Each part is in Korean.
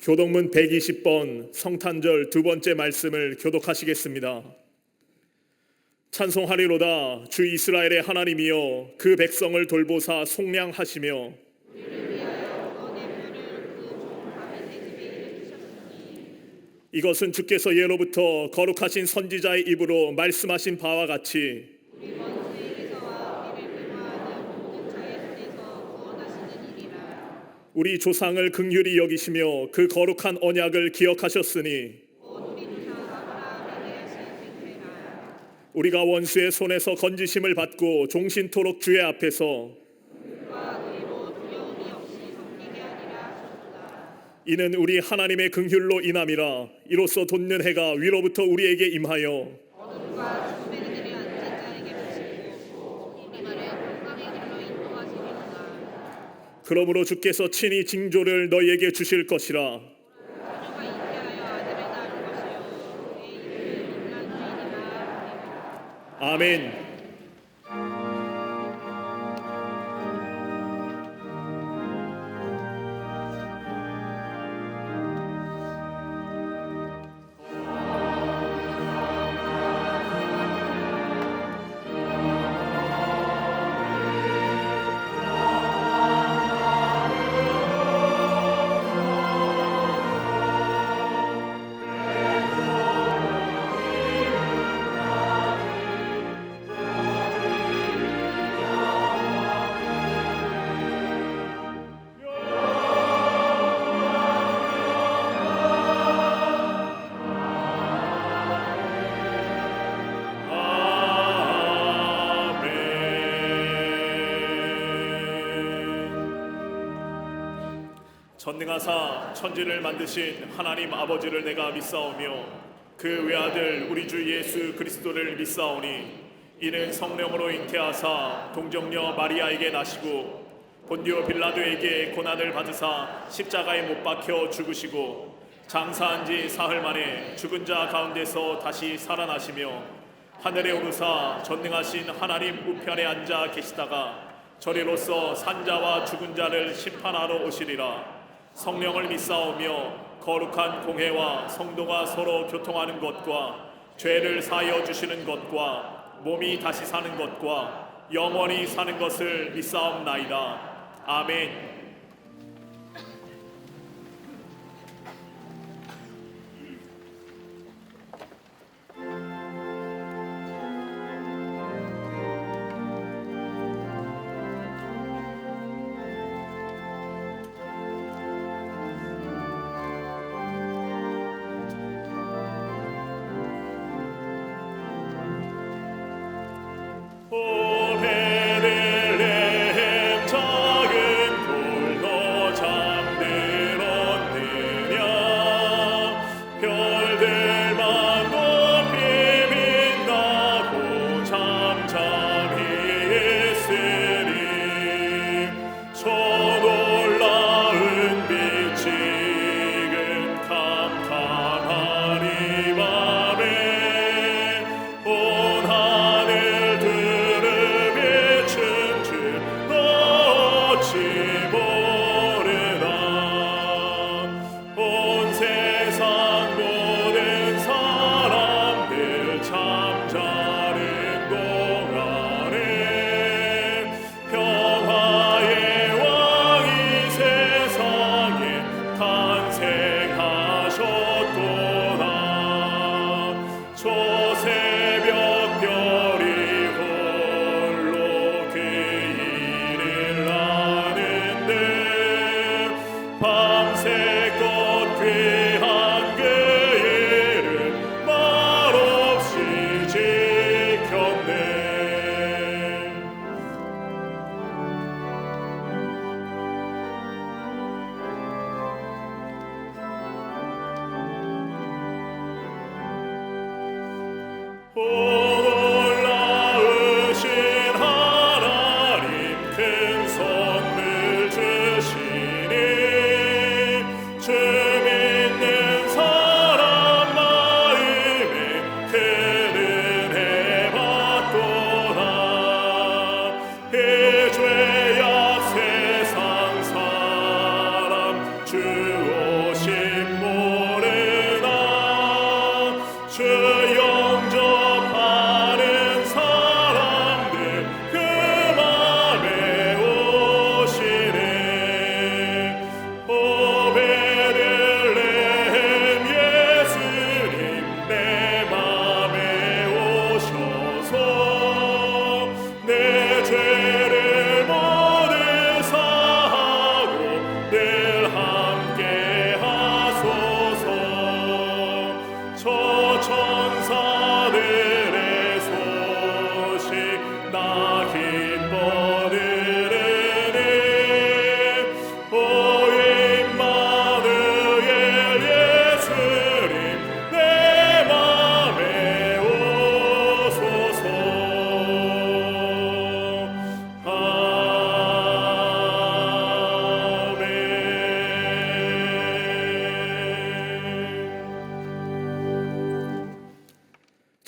교동문 120번 성탄절 두 번째 말씀을 교독하시겠습니다. 찬송하리로다. 주 이스라엘의 하나님이여, 그 백성을 돌보사 속량하시며 이것은 주께서 예로부터 거룩하신 선지자의 입으로 말씀하신 바와 같이 우리 조상을 긍휼히 여기시며 그 거룩한 언약을 기억하셨으니 우리가 원수의 손에서 건지심을 받고 종신토록 주의 앞에서 이는 우리 하나님의 긍휼로 인함이라. 이로써 돋는 해가 위로부터 우리에게 임하여 그러므로 주께서 친히 징조를 너희에게 주실 것이라. 아멘. 전능하사 천지를 만드신 하나님 아버지를 내가 믿사오며 그 외아들 우리 주 예수 그리스도를 믿사오니 이는 성령으로 잉태하사 동정녀 마리아에게 나시고 본디오 빌라도에게 고난을 받으사 십자가에 못 박혀 죽으시고 장사한 지 사흘 만에 죽은 자 가운데서 다시 살아나시며 하늘에 오르사 전능하신 하나님 우편에 앉아 계시다가 저리로서 산자와 죽은 자를 심판하러 오시리라. 성령을 믿사오며 거룩한 공회와 성도가 서로 교통하는 것과 죄를 사하여 주시는 것과 몸이 다시 사는 것과 영원히 사는 것을 믿사옵나이다. 아멘. 오 베들레헴 작은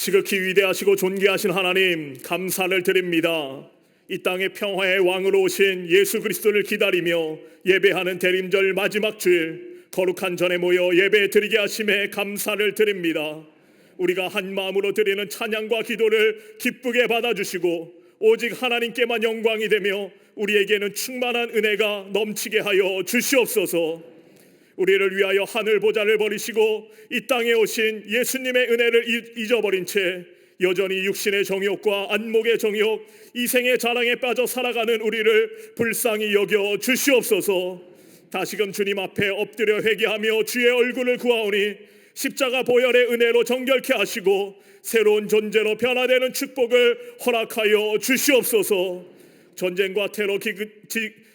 지극히 위대하시고 존귀하신 하나님, 감사를 드립니다. 이 땅의 평화의 왕으로 오신 예수 그리스도를 기다리며 예배하는 대림절 마지막 주일, 거룩한 전에 모여 예배 드리게 하심에 감사를 드립니다. 우리가 한 마음으로 드리는 찬양과 기도를 기쁘게 받아주시고 오직 하나님께만 영광이 되며 우리에게는 충만한 은혜가 넘치게 하여 주시옵소서. 우리를 위하여 하늘 보좌를 버리시고 이 땅에 오신 예수님의 은혜를 잊어버린 채 여전히 육신의 정욕과 안목의 정욕, 이생의 자랑에 빠져 살아가는 우리를 불쌍히 여겨 주시옵소서. 다시금 주님 앞에 엎드려 회개하며 주의 얼굴을 구하오니 십자가 보혈의 은혜로 정결케 하시고 새로운 존재로 변화되는 축복을 허락하여 주시옵소서. 전쟁과 테러,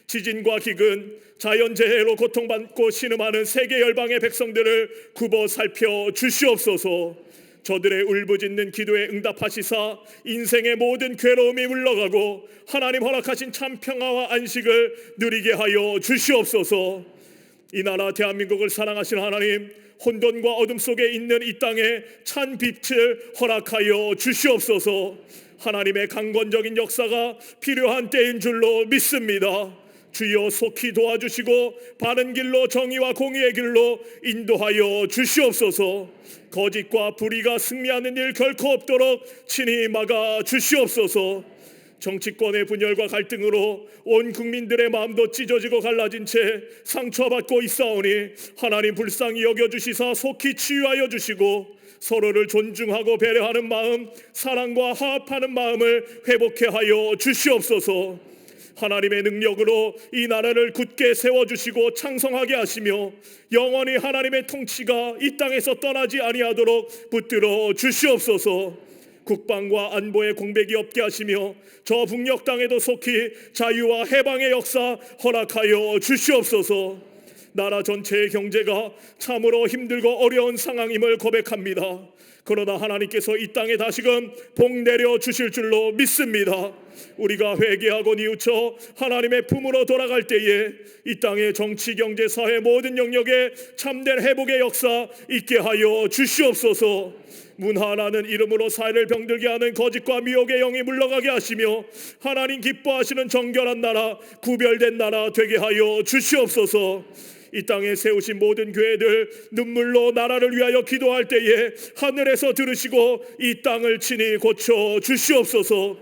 지진과 기근, 자연재해로 고통받고 신음하는 세계 열방의 백성들을 굽어 살펴 주시옵소서. 저들의 울부짖는 기도에 응답하시사 인생의 모든 괴로움이 물러가고 하나님 허락하신 참 평화와 안식을 누리게 하여 주시옵소서. 이 나라 대한민국을 사랑하신 하나님, 혼돈과 어둠 속에 있는 이 땅에 찬 빛을 허락하여 주시옵소서. 하나님의 강건적인 역사가 필요한 때인 줄로 믿습니다. 주여 속히 도와주시고 바른 길로, 정의와 공의의 길로 인도하여 주시옵소서. 거짓과 불의가 승리하는 일 결코 없도록 친히 막아 주시옵소서. 정치권의 분열과 갈등으로 온 국민들의 마음도 찢어지고 갈라진 채 상처받고 있사오니 하나님 불쌍히 여겨주시사 속히 치유하여 주시고 서로를 존중하고 배려하는 마음, 사랑과 화합하는 마음을 회복케 하여 주시옵소서. 하나님의 능력으로 이 나라를 굳게 세워주시고 창성하게 하시며 영원히 하나님의 통치가 이 땅에서 떠나지 아니하도록 붙들어 주시옵소서. 국방과 안보의 공백이 없게 하시며 저 북녘 땅에도 속히 자유와 해방의 역사 허락하여 주시옵소서. 나라 전체의 경제가 참으로 힘들고 어려운 상황임을 고백합니다. 그러나 하나님께서 이 땅에 다시금 복 내려 주실 줄로 믿습니다. 우리가 회개하고 뉘우쳐 하나님의 품으로 돌아갈 때에 이 땅의 정치, 경제, 사회 모든 영역에 참된 회복의 역사 있게 하여 주시옵소서. 문하라는 이름으로 사회를 병들게 하는 거짓과 미혹의 영이 물러가게 하시며 하나님 기뻐하시는 정결한 나라, 구별된 나라 되게 하여 주시옵소서. 이 땅에 세우신 모든 교회들 눈물로 나라를 위하여 기도할 때에 하늘에서 들으시고 이 땅을 친히 고쳐 주시옵소서.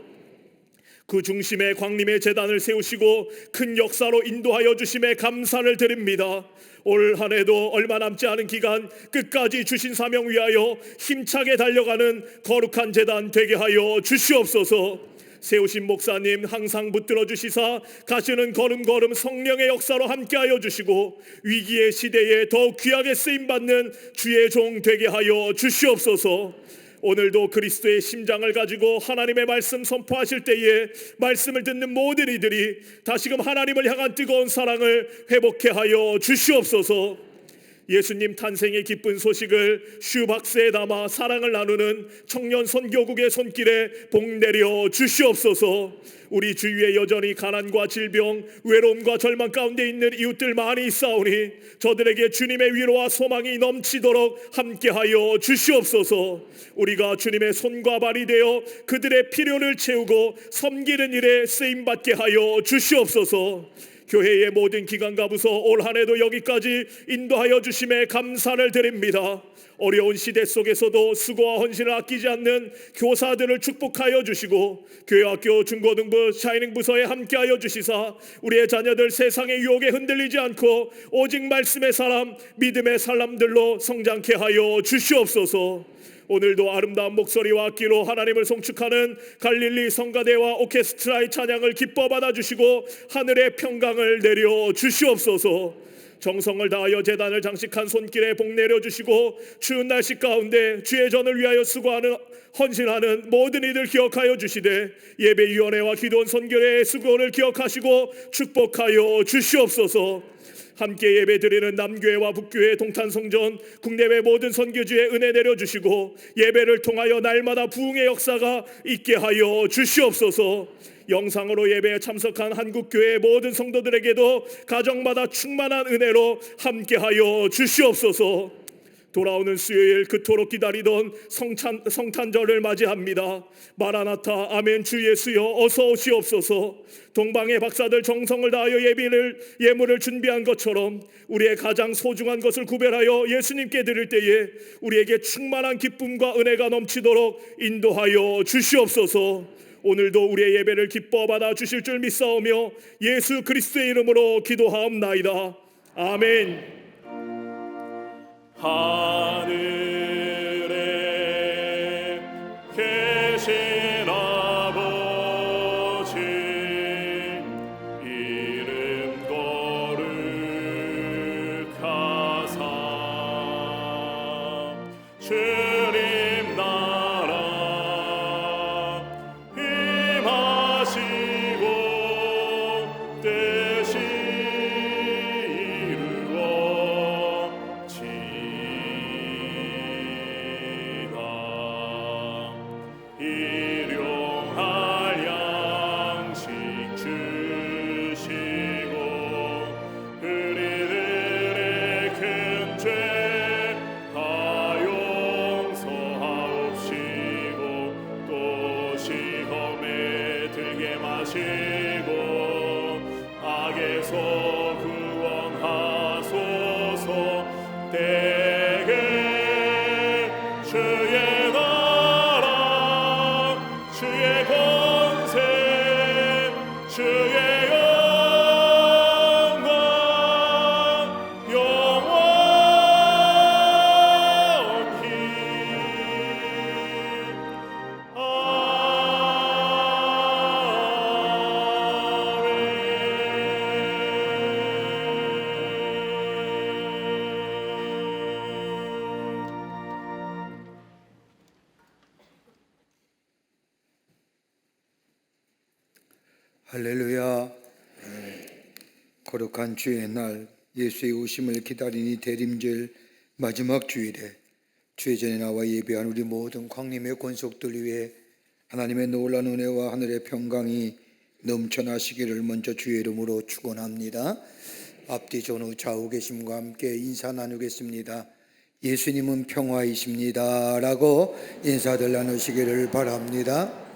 그 중심에 광림의 제단을 세우시고 큰 역사로 인도하여 주심에 감사를 드립니다. 올 한 해도 얼마 남지 않은 기간 끝까지 주신 사명 위하여 힘차게 달려가는 거룩한 제단 되게 하여 주시옵소서. 세우신 목사님 항상 붙들어 주시사 가시는 걸음걸음 성령의 역사로 함께하여 주시고 위기의 시대에 더욱 귀하게 쓰임받는 주의 종 되게 하여 주시옵소서. 오늘도 그리스도의 심장을 가지고 하나님의 말씀 선포하실 때에 말씀을 듣는 모든 이들이 다시금 하나님을 향한 뜨거운 사랑을 회복케 하여 주시옵소서. 예수님 탄생의 기쁜 소식을 슈박스에 담아 사랑을 나누는 청년 선교국의 손길에 복 내려 주시옵소서. 우리 주위에 여전히 가난과 질병, 외로움과 절망 가운데 있는 이웃들 많이 있사오니 저들에게 주님의 위로와 소망이 넘치도록 함께하여 주시옵소서. 우리가 주님의 손과 발이 되어 그들의 필요를 채우고 섬기는 일에 쓰임받게 하여 주시옵소서. 교회의 모든 기관과 부서 올 한 해도 여기까지 인도하여 주심에 감사를 드립니다. 어려운 시대 속에서도 수고와 헌신을 아끼지 않는 교사들을 축복하여 주시고 교회학교 중고등부 샤이닝 부서에 함께하여 주시사 우리의 자녀들 세상의 유혹에 흔들리지 않고 오직 말씀의 사람, 믿음의 사람들로 성장케 하여 주시옵소서. 오늘도 아름다운 목소리와 악기로 하나님을 송축하는 갈릴리 성가대와 오케스트라의 찬양을 기뻐 받아주시고 하늘의 평강을 내려 주시옵소서. 정성을 다하여 제단을 장식한 손길에 복 내려주시고 추운 날씨 가운데 주의 전을 위하여 수고하는 헌신하는 모든 이들 기억하여 주시되 예배위원회와 기도원 선교회의 수고를 기억하시고 축복하여 주시옵소서. 함께 예배드리는 남교회와 북교회 동탄성전 국내외 모든 선교주의 은혜 내려주시고 예배를 통하여 날마다 부흥의 역사가 있게 하여 주시옵소서. 영상으로 예배에 참석한 한국교회 모든 성도들에게도 가정마다 충만한 은혜로 함께하여 주시옵소서. 돌아오는 수요일 그토록 기다리던 성탄절을 맞이합니다. 마라나타 아멘 주 예수여 어서 오시옵소서. 동방의 박사들 정성을 다하여 예물을 준비한 것처럼 우리의 가장 소중한 것을 구별하여 예수님께 드릴 때에 우리에게 충만한 기쁨과 은혜가 넘치도록 인도하여 주시옵소서. 오늘도 우리의 예배를 기뻐 받아 주실 줄 믿사오며 예수 그리스도의 이름으로 기도하옵나이다. 아멘. 하늘에 계신 아버지 이름 거룩하사 주님 나라 임하시고 뜻이 일용할 양식 주시고 우리들의 큰 죄 다 용서하옵시고 또 시험에 들게 마시고 악에서 구원하소서. 대개 주의 주의 권세 주의 영광 영원히 할렐루야. 거룩한 주의 날 예수의 오심을 기다리니 대림절 마지막 주일에 주의 전에 나와 예배한 우리 모든 광림의 권속들 위해 하나님의 놀라운 은혜와 하늘의 평강이 넘쳐나시기를 먼저 주의 이름으로 축원합니다. 앞뒤 전후 좌우 계심과 함께 인사 나누겠습니다. 예수님은 평화이십니다 라고 인사들 나누시기를 바랍니다.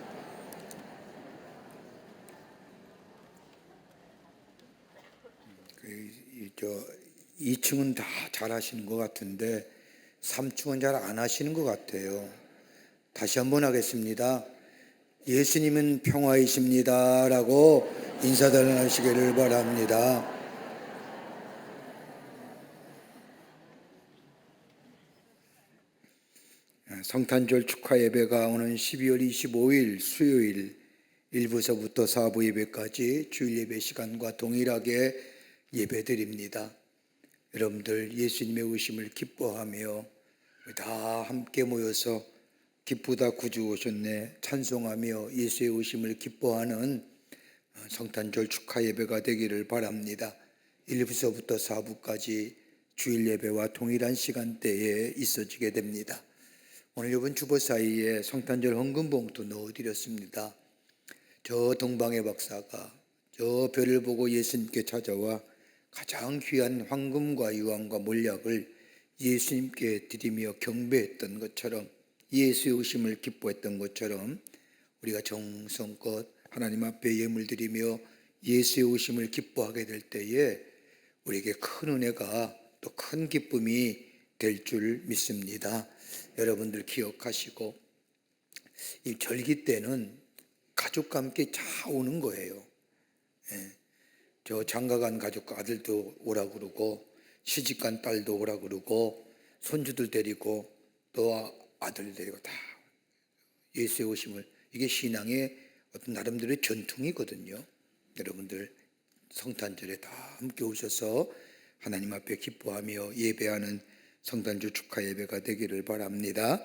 2층은 다 잘하시는 것 같은데 3층은 잘 안 하시는 것 같아요. 다시 한번 하겠습니다. 예수님은 평화이십니다 라고 인사들 하시기를 바랍니다. 성탄절 축하 예배가 오는 12월 25일 수요일 1부서부터 4부 예배까지 주일 예배 시간과 동일하게 예배드립니다. 여러분들 예수님의 오심을 기뻐하며 다 함께 모여서 기쁘다 구주 오셨네 찬송하며 예수의 오심을 기뻐하는 성탄절 축하 예배가 되기를 바랍니다. 1부서부터 4부까지 주일 예배와 동일한 시간대에 있어지게 됩니다. 오늘 이번 주보 사이에 성탄절 헌금 봉투 넣어드렸습니다. 저 동방의 박사가 저 별을 보고 예수님께 찾아와 가장 귀한 황금과 유황과 몰약을 예수님께 드리며 경배했던 것처럼 예수의 오심을 기뻐했던 것처럼 우리가 정성껏 하나님 앞에 예물 드리며 예수의 오심을 기뻐하게 될 때에 우리에게 큰 은혜가 또 큰 기쁨이 될 줄 믿습니다. 여러분들 기억하시고 이 절기 때는 가족과 함께 다 오는 거예요. 저 장가간 가족 아들도 오라 그러고 시집간 딸도 오라 그러고 손주들 데리고 또 아들 데리고 다 예수의 오심을 이게 신앙의 어떤 나름대로의 전통이거든요. 여러분들 성탄절에 다 함께 오셔서 하나님 앞에 기뻐하며 예배하는 성탄절 축하 예배가 되기를 바랍니다.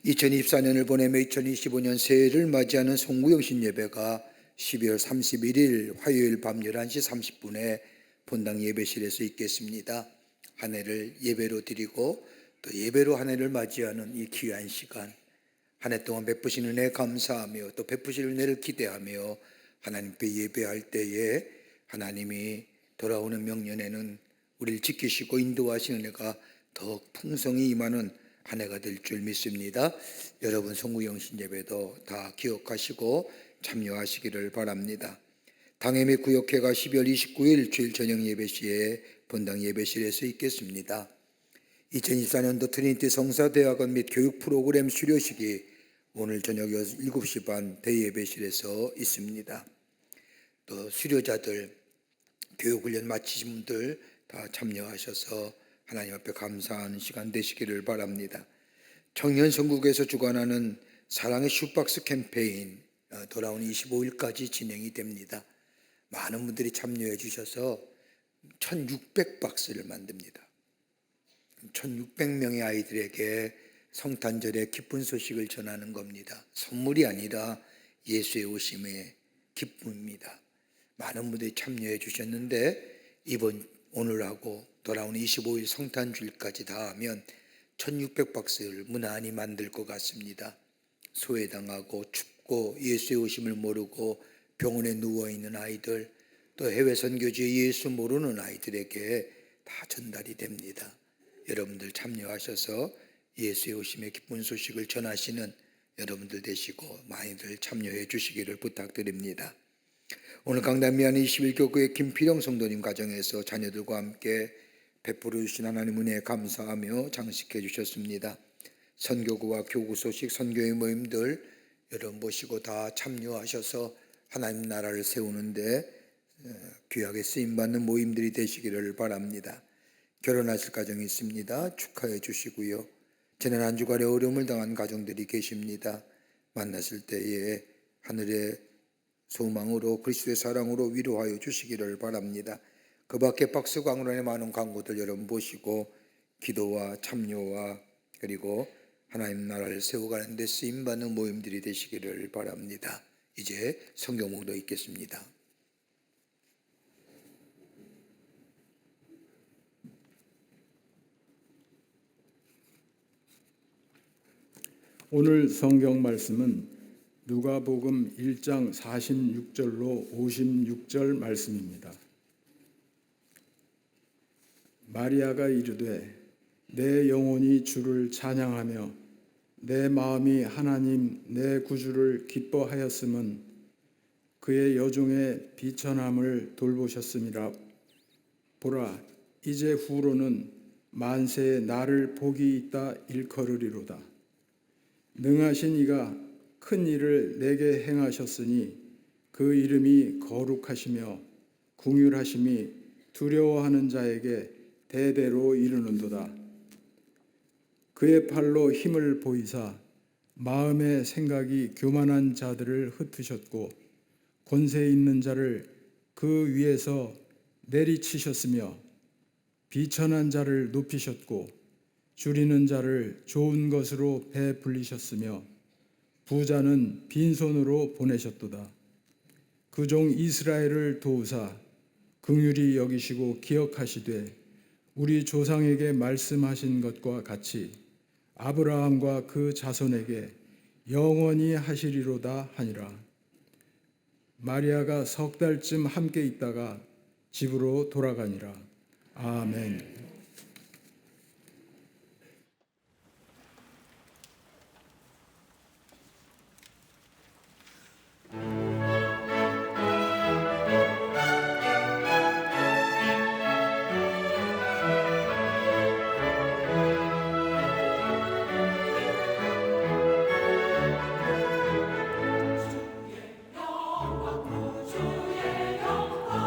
2024년을 보내며 2025년 새해를 맞이하는 송구영신 예배가 12월 31일 화요일 밤 11시 30분에 본당 예배실에서 있겠습니다. 한 해를 예배로 드리고 또 예배로 한 해를 맞이하는 이 귀한 시간, 한 해 동안 베푸신 은혜 감사하며 또 베푸실 은혜를 기대하며 하나님께 예배할 때에 하나님이 돌아오는 명년에는 우리를 지키시고 인도하시는 은혜가 더욱 풍성히 임하는 한 해가 될 줄 믿습니다. 여러분 성구영신 예배도 다 기억하시고 참여하시기를 바랍니다. 당회 및 구역회가 12월 29일 주일 저녁 예배 시에 본당 예배실에서 있겠습니다. 2024년도 트리니티 성사대학원 및 교육 프로그램 수료식이 오늘 저녁 7시 반 대예배실에서 있습니다. 또 수료자들, 교육훈련 마치신 분들 다 참여하셔서 하나님 앞에 감사하는 시간 되시기를 바랍니다. 청년성국에서 주관하는 사랑의 슈박스 캠페인 돌아온 25일까지 진행이 됩니다. 많은 분들이 참여해 주셔서 1600박스를 만듭니다. 1600명의 아이들에게 성탄절의 기쁜 소식을 전하는 겁니다. 선물이 아니라 예수의 오심의 기쁨입니다. 많은 분들이 참여해 주셨는데 오늘하고 돌아오는 25일 성탄주일까지 다 하면 1600박스를 무난히 만들 것 같습니다. 소외당하고 춥고 예수의 오심을 모르고 병원에 누워있는 아이들, 또 해외 선교지에 예수 모르는 아이들에게 다 전달이 됩니다. 여러분들 참여하셔서 예수의 오심의 기쁜 소식을 전하시는 여러분들 되시고 많이들 참여해 주시기를 부탁드립니다. 오늘 강남미안 21교구의 김필영 성도님 가정에서 자녀들과 함께 베풀어 주신 하나님 은혜에 감사하며 장식해 주셨습니다. 선교구와 교구 소식, 선교의 모임들 여러분 모시고 다 참여하셔서 하나님 나라를 세우는데 귀하게 쓰임받는 모임들이 되시기를 바랍니다. 결혼하실 가정이 있습니다. 축하해 주시고요. 지난 한 주간에 어려움을 당한 가정들이 계십니다. 만나실 때에 하늘의 소망으로 그리스도의 사랑으로 위로하여 주시기를 바랍니다. 그 밖에 박스 광론의 많은 광고들 여러분 보시고 기도와 참여와 그리고 하나님 나라를 세워가는 데 쓰임받는 모임들이 되시기를 바랍니다. 이제 성경 목록 읽겠습니다. 오늘 성경 말씀은 누가복음 1장 46절로 56절 말씀입니다. 마리아가 이르되 내 영혼이 주를 찬양하며 내 마음이 하나님 내 구주를 기뻐하였음은 그의 여종의 비천함을 돌보셨음이라. 보라, 이제 후로는 만세에 나를 복이 있다 일컬으리로다. 능하신 이가 큰 일을 내게 행하셨으니 그 이름이 거룩하시며 궁휼하심이 두려워하는 자에게 대대로 이르는도다. 그의 팔로 힘을 보이사 마음의 생각이 교만한 자들을 흩으셨고 권세 있는 자를 그 위에서 내리치셨으며 비천한 자를 높이셨고 줄이는 자를 좋은 것으로 배불리셨으며 부자는 빈손으로 보내셨도다. 그 종 이스라엘을 도우사 긍휼히 여기시고 기억하시되 우리 조상에게 말씀하신 것과 같이 아브라함과 그 자손에게 영원히 하시리로다 하니라. 마리아가 석 달쯤 함께 있다가 집으로 돌아가니라. 아멘. 주의 영광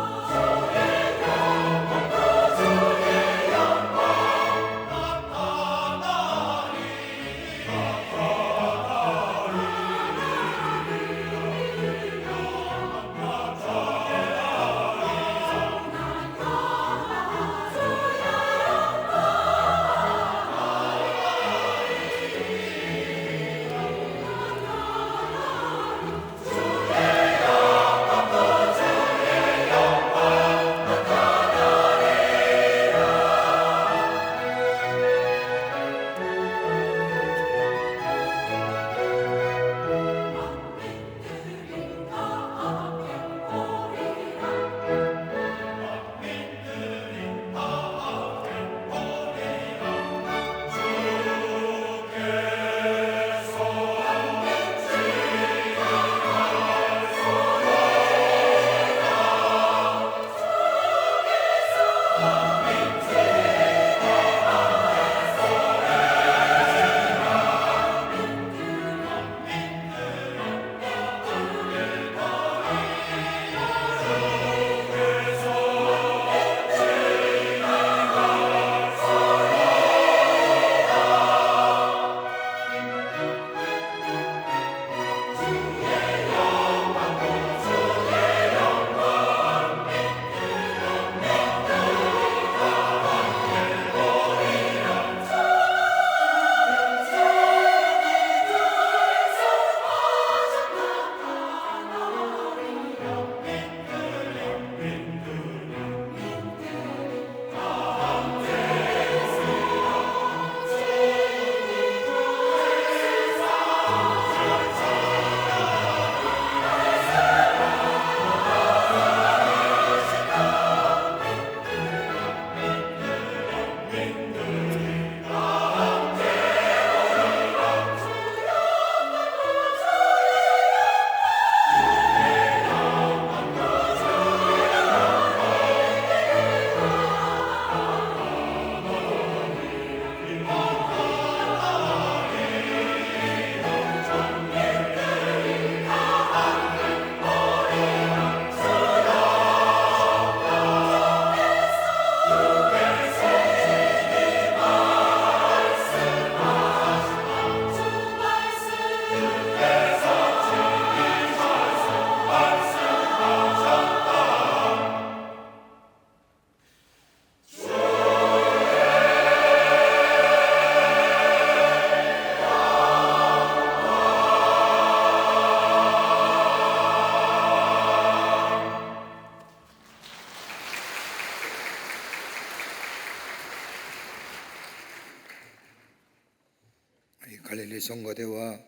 갈릴리 성가대와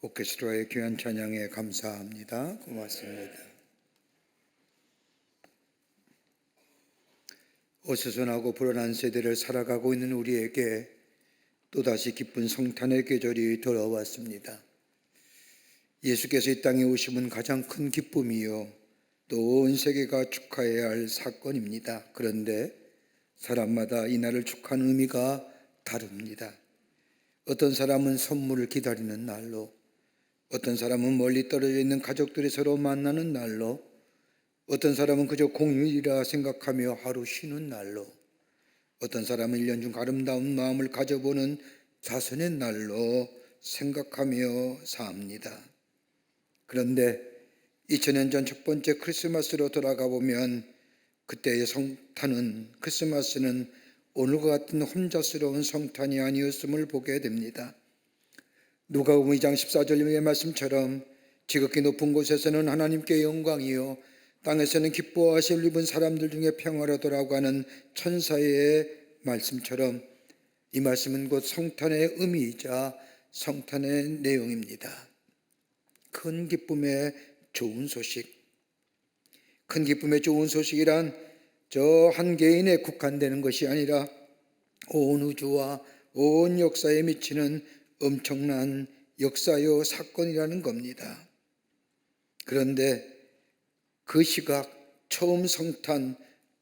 오케스트라의 귀한 찬양에 감사합니다. 고맙습니다. 어수선하고 불안한 세대를 살아가고 있는 우리에게 또다시 기쁜 성탄의 계절이 돌아왔습니다. 예수께서 이 땅에 오심은 가장 큰 기쁨이요 또 온 세계가 축하해야 할 사건입니다. 그런데 사람마다 이 날을 축하하는 의미가 다릅니다. 어떤 사람은 선물을 기다리는 날로, 어떤 사람은 멀리 떨어져 있는 가족들이 서로 만나는 날로, 어떤 사람은 그저 공휴일이라 생각하며 하루 쉬는 날로, 어떤 사람은 1년 중 아름다운 마음을 가져보는 자선의 날로 생각하며 삽니다. 그런데 2000년 전 첫 번째 크리스마스로 돌아가 보면 그때의 성탄은, 크리스마스는 오늘과 같은 혼자스러운 성탄이 아니었음을 보게 됩니다. 누가복음 2장 14절의 말씀처럼 지극히 높은 곳에서는 하나님께 영광이요 땅에서는 기뻐하실 입은 사람들 중에 평화로더라고 하는 천사의 말씀처럼 이 말씀은 곧 성탄의 의미이자 성탄의 내용입니다. 큰 기쁨의 좋은 소식, 큰 기쁨의 좋은 소식이란 저 한 개인에 국한되는 것이 아니라 온 우주와 온 역사에 미치는 엄청난 역사요 사건이라는 겁니다. 그런데 그 시각 처음 성탄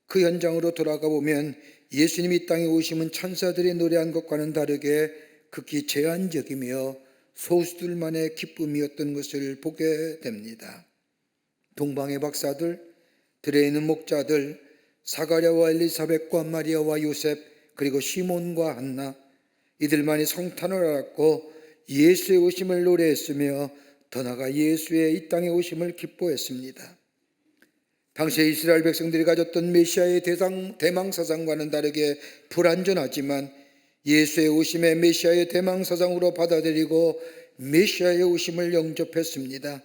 그 현장으로 돌아가 보면 예수님이 이 땅에 오심은 천사들이 노래한 것과는 다르게 극히 제한적이며 소수들만의 기쁨이었던 것을 보게 됩니다. 동방의 박사들, 들에 있는 목자들, 사가랴와 엘리사벳과 마리아와 요셉, 그리고 시몬과 한나, 이들만이 성탄을 알았고 예수의 오심을 노래했으며 더 나아가 예수의 이 땅에 오심을 기뻐했습니다. 당시에 이스라엘 백성들이 가졌던 메시아의 대망사상과는 다르게 불완전하지만 예수의 오심의 메시아의 대망사상으로 받아들이고 메시아의 오심을 영접했습니다.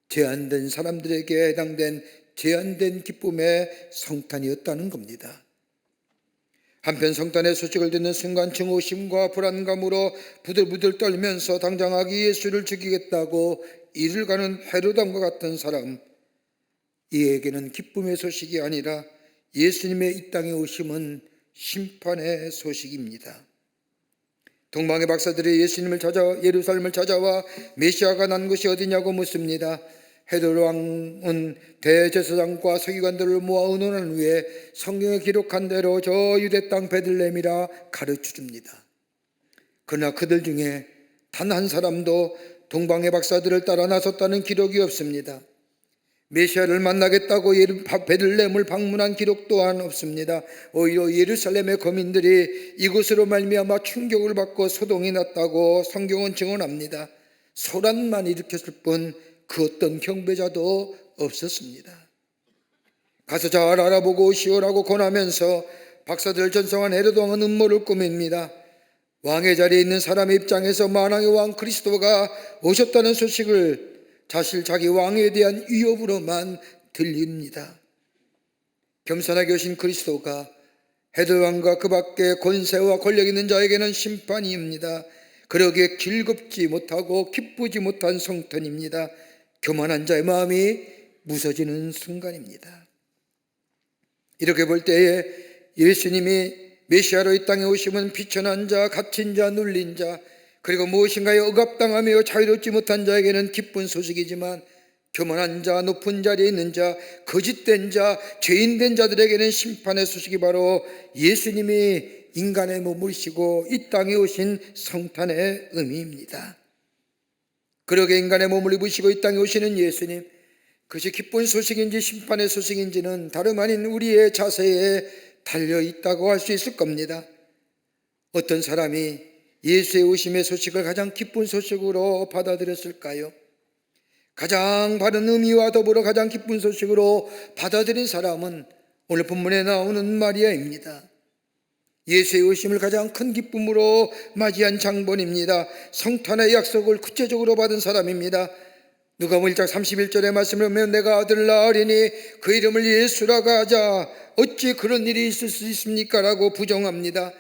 제한된 사람들에게 해당된 제한된 기쁨의 성탄이었다는 겁니다. 한편 성탄의 소식을 듣는 순간 증오심과 불안감으로 부들부들 떨면서 당장 아기 예수를 죽이겠다고 이를 가는 헤로담과 같은 사람, 이에게는 기쁨의 소식이 아니라 예수님의 이 땅에 오심은 심판의 소식입니다. 동방의 박사들이 예수님을 예루살렘을 찾아와 메시아가 난 곳이 어디냐고 묻습니다. 헤롯 왕은 대제사장과 서기관들을 모아 의논한 후에 성경에 기록한 대로 저 유대 땅 베들레헴이라 가르쳐 줍니다. 그러나 그들 중에 단 한 사람도 동방의 박사들을 따라 나섰다는 기록이 없습니다. 메시아를 만나겠다고 베들레헴을 방문한 기록 또한 없습니다. 오히려 예루살렘의 거민들이 이곳으로 말미암아 충격을 받고 소동이 났다고 성경은 증언합니다. 소란만 일으켰을 뿐 그 어떤 경배자도 없었습니다. 가서 잘 알아보고 오시오라고 권하면서 박사들을 전송한 헤롯 왕은 음모를 꾸밉니다. 왕의 자리에 있는 사람의 입장에서 만왕의 왕 그리스도가 오셨다는 소식을 사실 자기 왕에 대한 위협으로만 들립니다. 겸손하게 오신 그리스도가 헤롯 왕과 그 밖에 권세와 권력 있는 자에게는 심판입니다. 그러기에 길겁지 못하고 기쁘지 못한 성탄입니다. 교만한 자의 마음이 무서지는 순간입니다. 이렇게 볼 때에 예수님이 메시아로 이 땅에 오시면 비천한 자, 갇힌 자, 눌린 자, 그리고 무엇인가에 억압당하며 자유롭지 못한 자에게는 기쁜 소식이지만 교만한 자, 높은 자리에 있는 자, 거짓된 자, 죄인된 자들에게는 심판의 소식이 바로 예수님이 인간의 몸을 입으시고 이 땅에 오신 성탄의 의미입니다. 그러게 인간의 몸을 입으시고 이 땅에 오시는 예수님, 그것이 기쁜 소식인지 심판의 소식인지는 다름 아닌 우리의 자세에 달려있다고 할 수 있을 겁니다. 어떤 사람이 예수의 오심의 소식을 가장 기쁜 소식으로 받아들였을까요? 가장 바른 의미와 더불어 가장 기쁜 소식으로 받아들인 사람은 오늘 본문에 나오는 마리아입니다. 예수의 오심을 가장 큰 기쁨으로 맞이한 장본입니다. 성탄의 약속을 구체적으로 받은 사람입니다. 누가복음 1장 31절의 말씀을 보면 내가 아들을 낳으리니 그 이름을 예수라고 하자 어찌 그런 일이 있을 수 있습니까? 라고 부정합니다.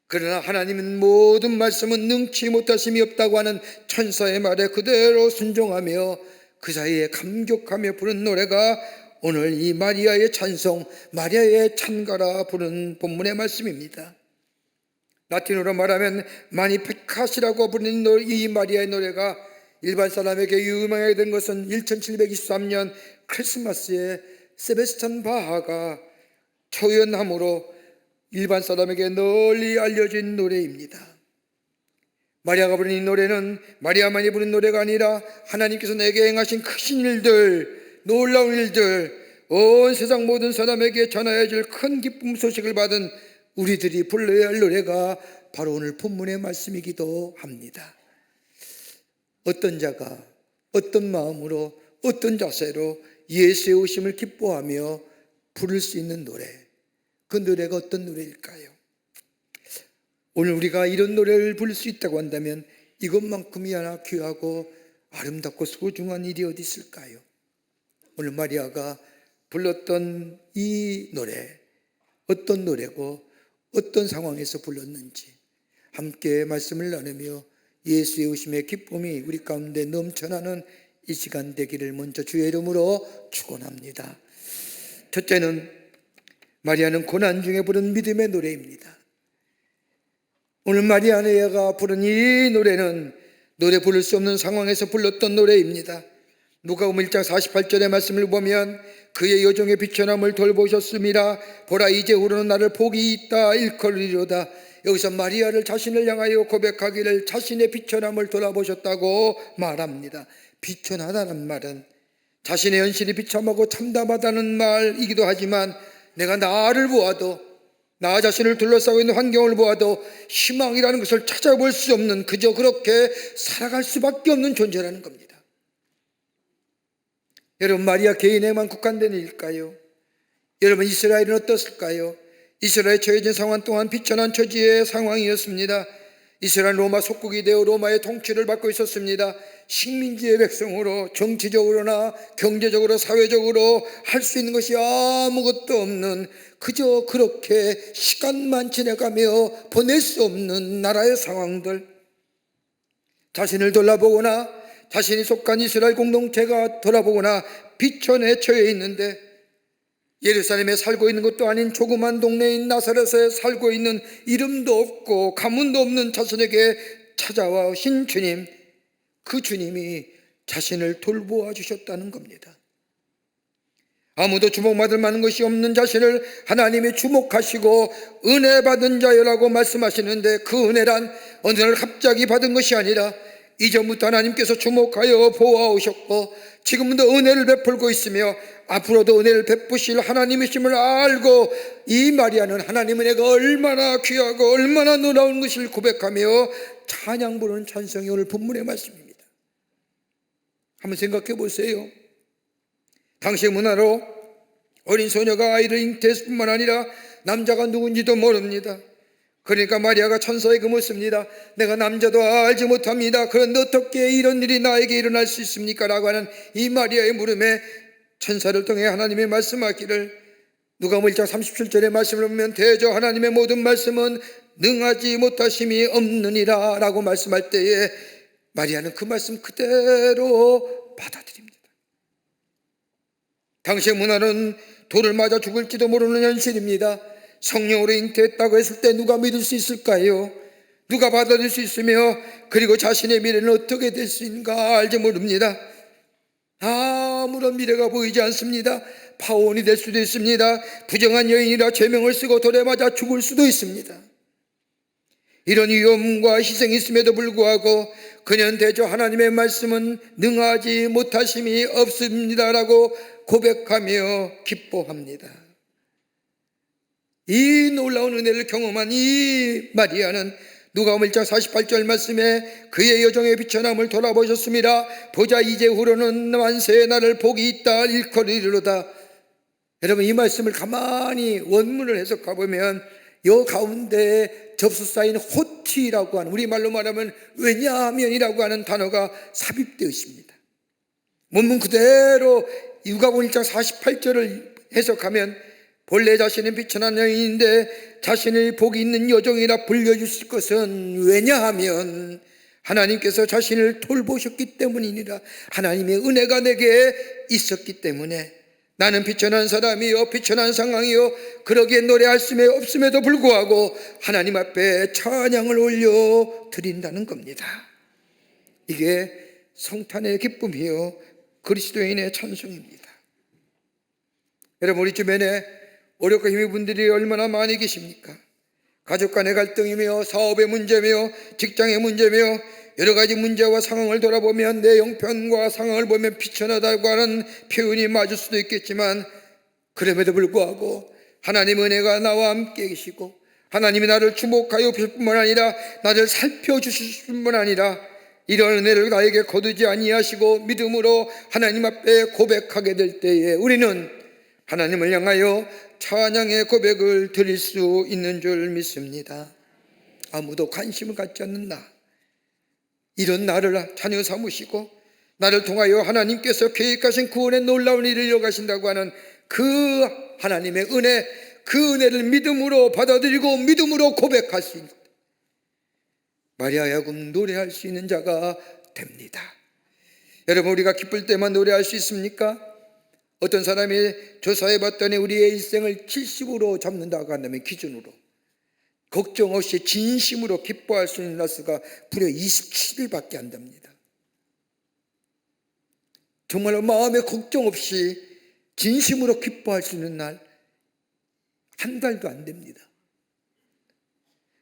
그러나 하나님은 모든 말씀은 능치 못하심이 없다고 하는 천사의 말에 그대로 순종하며 그 사이에 감격하며 부른 노래가 오늘 이 마리아의 찬송, 마리아의 찬가라 부른 본문의 말씀입니다. 라틴어로 말하면 마니페카시라고 부르는 이 마리아의 노래가 일반 사람에게 유명하게 된 것은 1723년 크리스마스에 세베스찬 바하가 초연함으로 일반 사람에게 널리 알려진 노래입니다. 마리아가 부른 이 노래는 마리아만이 부른 노래가 아니라 하나님께서 내게 행하신 크신 일들, 놀라운 일들, 온 세상 모든 사람에게 전하여 줄 큰 기쁨 소식을 받은 우리들이 불러야 할 노래가 바로 오늘 본문의 말씀이기도 합니다. 어떤 자가 어떤 마음으로 어떤 자세로 예수의 오심을 기뻐하며 부를 수 있는 노래, 그 노래가 어떤 노래일까요? 오늘 우리가 이런 노래를 부를 수 있다고 한다면 이것만큼이나 귀하고 아름답고 소중한 일이 어디 있을까요? 오늘 마리아가 불렀던 이 노래, 어떤 노래고 어떤 상황에서 불렀는지 함께 말씀을 나누며 예수의 오심의 기쁨이 우리 가운데 넘쳐나는 이 시간 되기를 먼저 주의 이름으로 축원합니다. 첫째는 마리아는 고난 중에 부른 믿음의 노래입니다. 오늘 마리아가 부른 이 노래는 노래 부를 수 없는 상황에서 불렀던 노래입니다. 누가복음 1장 48절의 말씀을 보면 그의 여종의 비천함을 돌보셨음이라 보라 이제후로는 나를 복이 있다 일컬으리로다. 여기서 마리아를 자신을 향하여 고백하기를 자신의 비천함을 돌아보셨다고 말합니다. 비천하다는 말은 자신의 현실이 비참하고 참담하다는 말이기도 하지만 내가 나를 보아도 나 자신을 둘러싸고 있는 환경을 보아도 희망이라는 것을 찾아볼 수 없는 그저 그렇게 살아갈 수밖에 없는 존재라는 겁니다. 여러분, 마리아 개인에만 국한된 일일까요? 여러분, 이스라엘은 어떻을까요? 이스라엘에 처해진 상황 동안 비천한 처지의 상황이었습니다. 이스라엘 로마 속국이 되어 로마의 통치를 받고 있었습니다. 식민지의 백성으로 정치적으로나 경제적으로 사회적으로 할 수 있는 것이 아무것도 없는 그저 그렇게 시간만 지나가며 보낼 수 없는 나라의 상황들, 자신을 돌아보거나 자신이 속한 이스라엘 공동체가 돌아보거나 비천에 처해 있는데 예루살렘에 살고 있는 것도 아닌 조그만 동네인 나사렛에 살고 있는 이름도 없고 가문도 없는 자신에게 찾아와 오신 주님, 그 주님이 자신을 돌보아 주셨다는 겁니다. 아무도 주목받을 만한 것이 없는 자신을 하나님이 주목하시고 은혜 받은 자여라고 말씀하시는데, 그 은혜란 어느 날 갑자기 받은 것이 아니라 이전부터 하나님께서 주목하여 보아오셨고 지금도 은혜를 베풀고 있으며 앞으로도 은혜를 베푸실 하나님이심을 알고, 이 마리아는 하나님 은혜가 얼마나 귀하고 얼마나 놀라운 것을 고백하며 찬양 부르는 찬송이 오늘 본문의 말씀입니다. 한번 생각해 보세요. 당시의 문화로 어린 소녀가 아이를 잉태했을 뿐만 아니라 남자가 누군지도 모릅니다. 그러니까 마리아가 천사에게 묻습니다. 내가 남자도 알지 못합니다. 그런데 어떻게 이런 일이 나에게 일어날 수 있습니까? 라고 하는 이 마리아의 물음에 천사를 통해 하나님이 말씀하기를, 누가복음 1장 37절의 말씀을 보면 대저 하나님의 모든 말씀은 능하지 못하심이 없느니라 라고 말씀할 때에 마리아는 그 말씀 그대로 받아들입니다. 당시의 문화는 돌을 맞아 죽을지도 모르는 현실입니다. 성령으로 잉태했다고 했을 때 누가 믿을 수 있을까요? 누가 받아들일 수 있으며 그리고 자신의 미래는 어떻게 될 수 있는가 알지 모릅니다. 아무런 미래가 보이지 않습니다. 파혼이 될 수도 있습니다. 부정한 여인이라 죄명을 쓰고 돌에 맞아 죽을 수도 있습니다. 이런 위험과 희생이 있음에도 불구하고 그녀는 대저 하나님의 말씀은 능하지 못하심이 없습니다라고 고백하며 기뻐합니다. 이 놀라운 은혜를 경험한 이 마리아는 누가복음 1장 48절 말씀에 그의 여정의 비천함을 돌아보셨습니다. 보자 이제후로는 만세의 날을 복이 있다 일컬이리로다. 여러분, 이 말씀을 가만히 원문을 해석해 보면 요 가운데 접수사인 호티라고 하는, 우리말로 말하면 왜냐하면이라고 하는 단어가 삽입되어 있습니다. 원문 그대로 누가복음 1장 48절을 해석하면 본래 자신은 비천한 여인인데 자신의 복이 있는 여종이라 불려주실 것은 왜냐하면 하나님께서 자신을 돌보셨기 때문이니라. 하나님의 은혜가 내게 있었기 때문에 나는 비천한 사람이요 비천한 상황이요 그러기에 노래할 수 없음에도 불구하고 하나님 앞에 찬양을 올려 드린다는 겁니다. 이게 성탄의 기쁨이요 그리스도인의 찬송입니다. 여러분, 우리 주변에 어렵고 힘든 분들이 얼마나 많이 계십니까? 가족 간의 갈등이며 사업의 문제며 직장의 문제며 여러 가지 문제와 상황을 돌아보면 내 형편과 상황을 보면 비천하다고 하는 표현이 맞을 수도 있겠지만, 그럼에도 불구하고 하나님 은혜가 나와 함께 계시고 하나님이 나를 주목하여 주실 뿐만 아니라 나를 살펴주실 뿐만 아니라 이런 은혜를 나에게 거두지 아니하시고 믿음으로 하나님 앞에 고백하게 될 때에 우리는 하나님을 향하여 찬양의 고백을 드릴 수 있는 줄 믿습니다. 아무도 관심을 갖지 않는 나, 이런 나를 자녀 삼으시고 나를 통하여 하나님께서 계획하신 구원의 놀라운 일을 이뤄가신다고 하는 그 하나님의 은혜, 그 은혜를 믿음으로 받아들이고 믿음으로 고백할 수 있는, 마리아야금 노래할 수 있는 자가 됩니다. 여러분, 우리가 기쁠 때만 노래할 수 있습니까? 어떤 사람이 조사해 봤더니 우리의 일생을 70으로 잡는다고 한다면 기준으로 걱정 없이 진심으로 기뻐할 수 있는 날수가 무려 27일밖에 안 됩니다. 정말로 마음에 걱정 없이 진심으로 기뻐할 수 있는 날 한 달도 안 됩니다.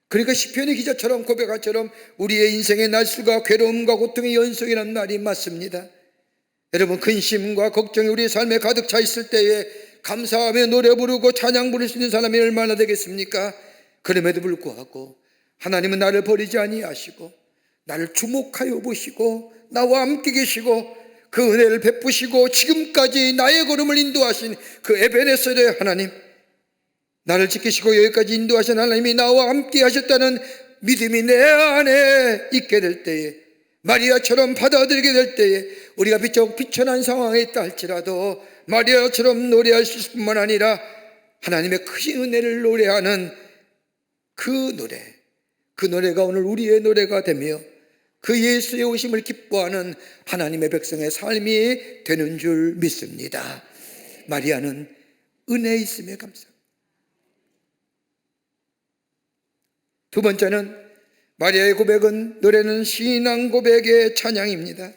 그러니까 시편의 기자처럼 고백한처럼 우리의 인생의 날수가 괴로움과 고통의 연속이라는 날이 맞습니다. 여러분, 근심과 걱정이 우리의 삶에 가득 차 있을 때에 감사하며 노래 부르고 찬양 부를 수 있는 사람이 얼마나 되겠습니까? 그럼에도 불구하고 하나님은 나를 버리지 아니하시고 나를 주목하여 보시고 나와 함께 계시고 그 은혜를 베푸시고 지금까지 나의 걸음을 인도하신 그 에베네셀의 하나님, 나를 지키시고 여기까지 인도하신 하나님이 나와 함께 하셨다는 믿음이 내 안에 있게 될 때에, 마리아처럼 받아들이게 될 때에 우리가 비록 비천한 상황에 있다 할지라도 마리아처럼 노래할 수 있을 뿐만 아니라 하나님의 크신 은혜를 노래하는 그 노래가 오늘 우리의 노래가 되며 그 예수의 오심을 기뻐하는 하나님의 백성의 삶이 되는 줄 믿습니다. 마리아는 은혜 있음에 감사합니다. 두 번째는 마리아의 고백은, 노래는 신앙 고백의 찬양입니다.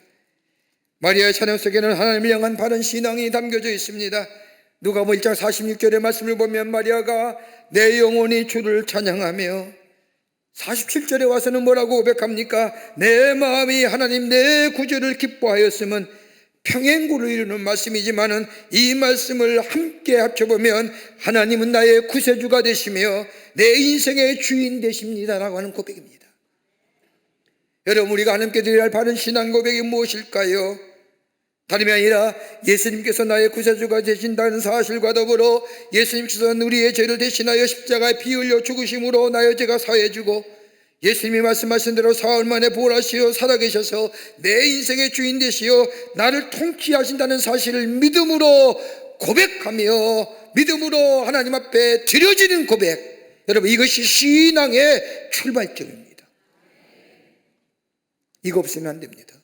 마리아의 찬양 속에는 하나님을 향한 바른 신앙이 담겨져 있습니다. 누가복음 1장 46절의 말씀을 보면 마리아가 내 영혼이 주를 찬양하며, 47절에 와서는 뭐라고 고백합니까? 내 마음이 하나님 내 구주를 기뻐하였음은, 평행구를 이루는 말씀이지만은 이 말씀을 함께 합쳐보면 하나님은 나의 구세주가 되시며 내 인생의 주인 되십니다라고 하는 고백입니다. 여러분, 우리가 하나님께 드려야 할 바른 신앙 고백이 무엇일까요? 다름이 아니라 예수님께서 나의 구세주가 되신다는 사실과 더불어 예수님께서 우리의 죄를 대신하여 십자가에 피 흘려 죽으심으로 나의 죄가 사해지고, 예수님이 말씀하신 대로 사흘 만에 부활하시어 살아계셔서 내 인생의 주인 되시어 나를 통치하신다는 사실을 믿음으로 고백하며 믿음으로 하나님 앞에 드려지는 고백, 여러분, 이것이 신앙의 출발점입니다. 이거 없으면 안 됩니다.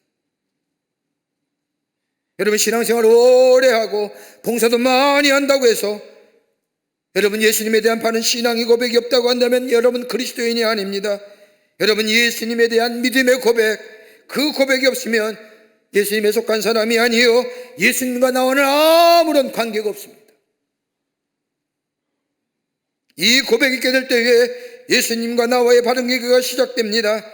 여러분, 신앙생활 오래 하고 봉사도 많이 한다고 해서 여러분 예수님에 대한 바른 신앙의 고백이 없다고 한다면 여러분 그리스도인이 아닙니다. 여러분, 예수님에 대한 믿음의 고백, 그 고백이 없으면 예수님에 속한 사람이 아니요 예수님과 나와는 아무런 관계가 없습니다. 이 고백이 있게 될 때에 예수님과 나와의 바른 관계가 시작됩니다.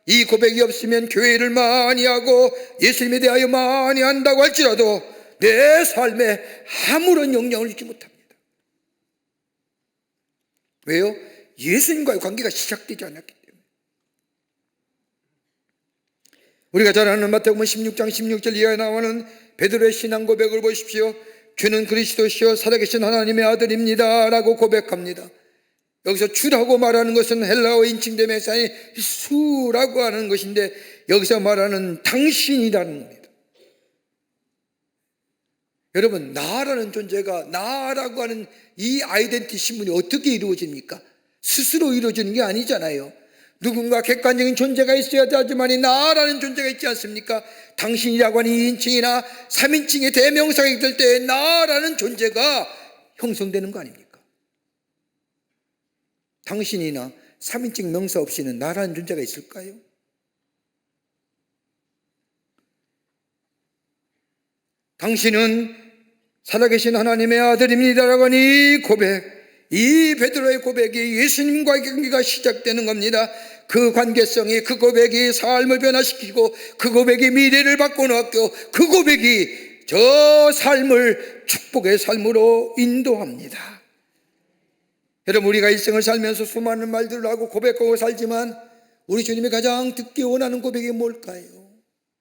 이 고백이 없으면 교회를 많이 하고 예수님에 대하여 많이 한다고 할지라도 내 삶에 아무런 영향을 주지 못합니다. 왜요? 예수님과의 관계가 시작되지 않았기 때문에. 우리가 잘 아는 마태복음 16장 16절 이하에 나오는 베드로의 신앙 고백을 보십시오. 주는 그리스도시요 살아계신 하나님의 아들입니다 라고 고백합니다. 여기서 주라고 말하는 것은 헬라어 인칭대명사인 수라고 하는 것인데, 여기서 말하는 당신이라는 겁니다. 여러분, 나라는 존재가, 나라고 하는 이 아이덴티 신분이 어떻게 이루어집니까? 스스로 이루어지는 게 아니잖아요. 누군가 객관적인 존재가 있어야 하지만 나라는 존재가 있지 않습니까? 당신이라고 하는 2인칭이나 3인칭의 대명사가 될 때 나라는 존재가 형성되는 거 아닙니까? 당신이나 3인칭 명사 없이는 나라는 존재가 있을까요? 당신은 살아계신 하나님의 아들입니다라고 하는 이 고백, 이 베드로의 고백이 예수님과의 관계가 시작되는 겁니다. 그 관계성이, 그 고백이 삶을 변화시키고 그 고백이 미래를 바꿔놓았고 그 고백이 저 삶을 축복의 삶으로 인도합니다. 여러분, 우리가 일생을 살면서 수많은 말들을 하고 고백하고 살지만 우리 주님이 가장 듣기 원하는 고백이 뭘까요?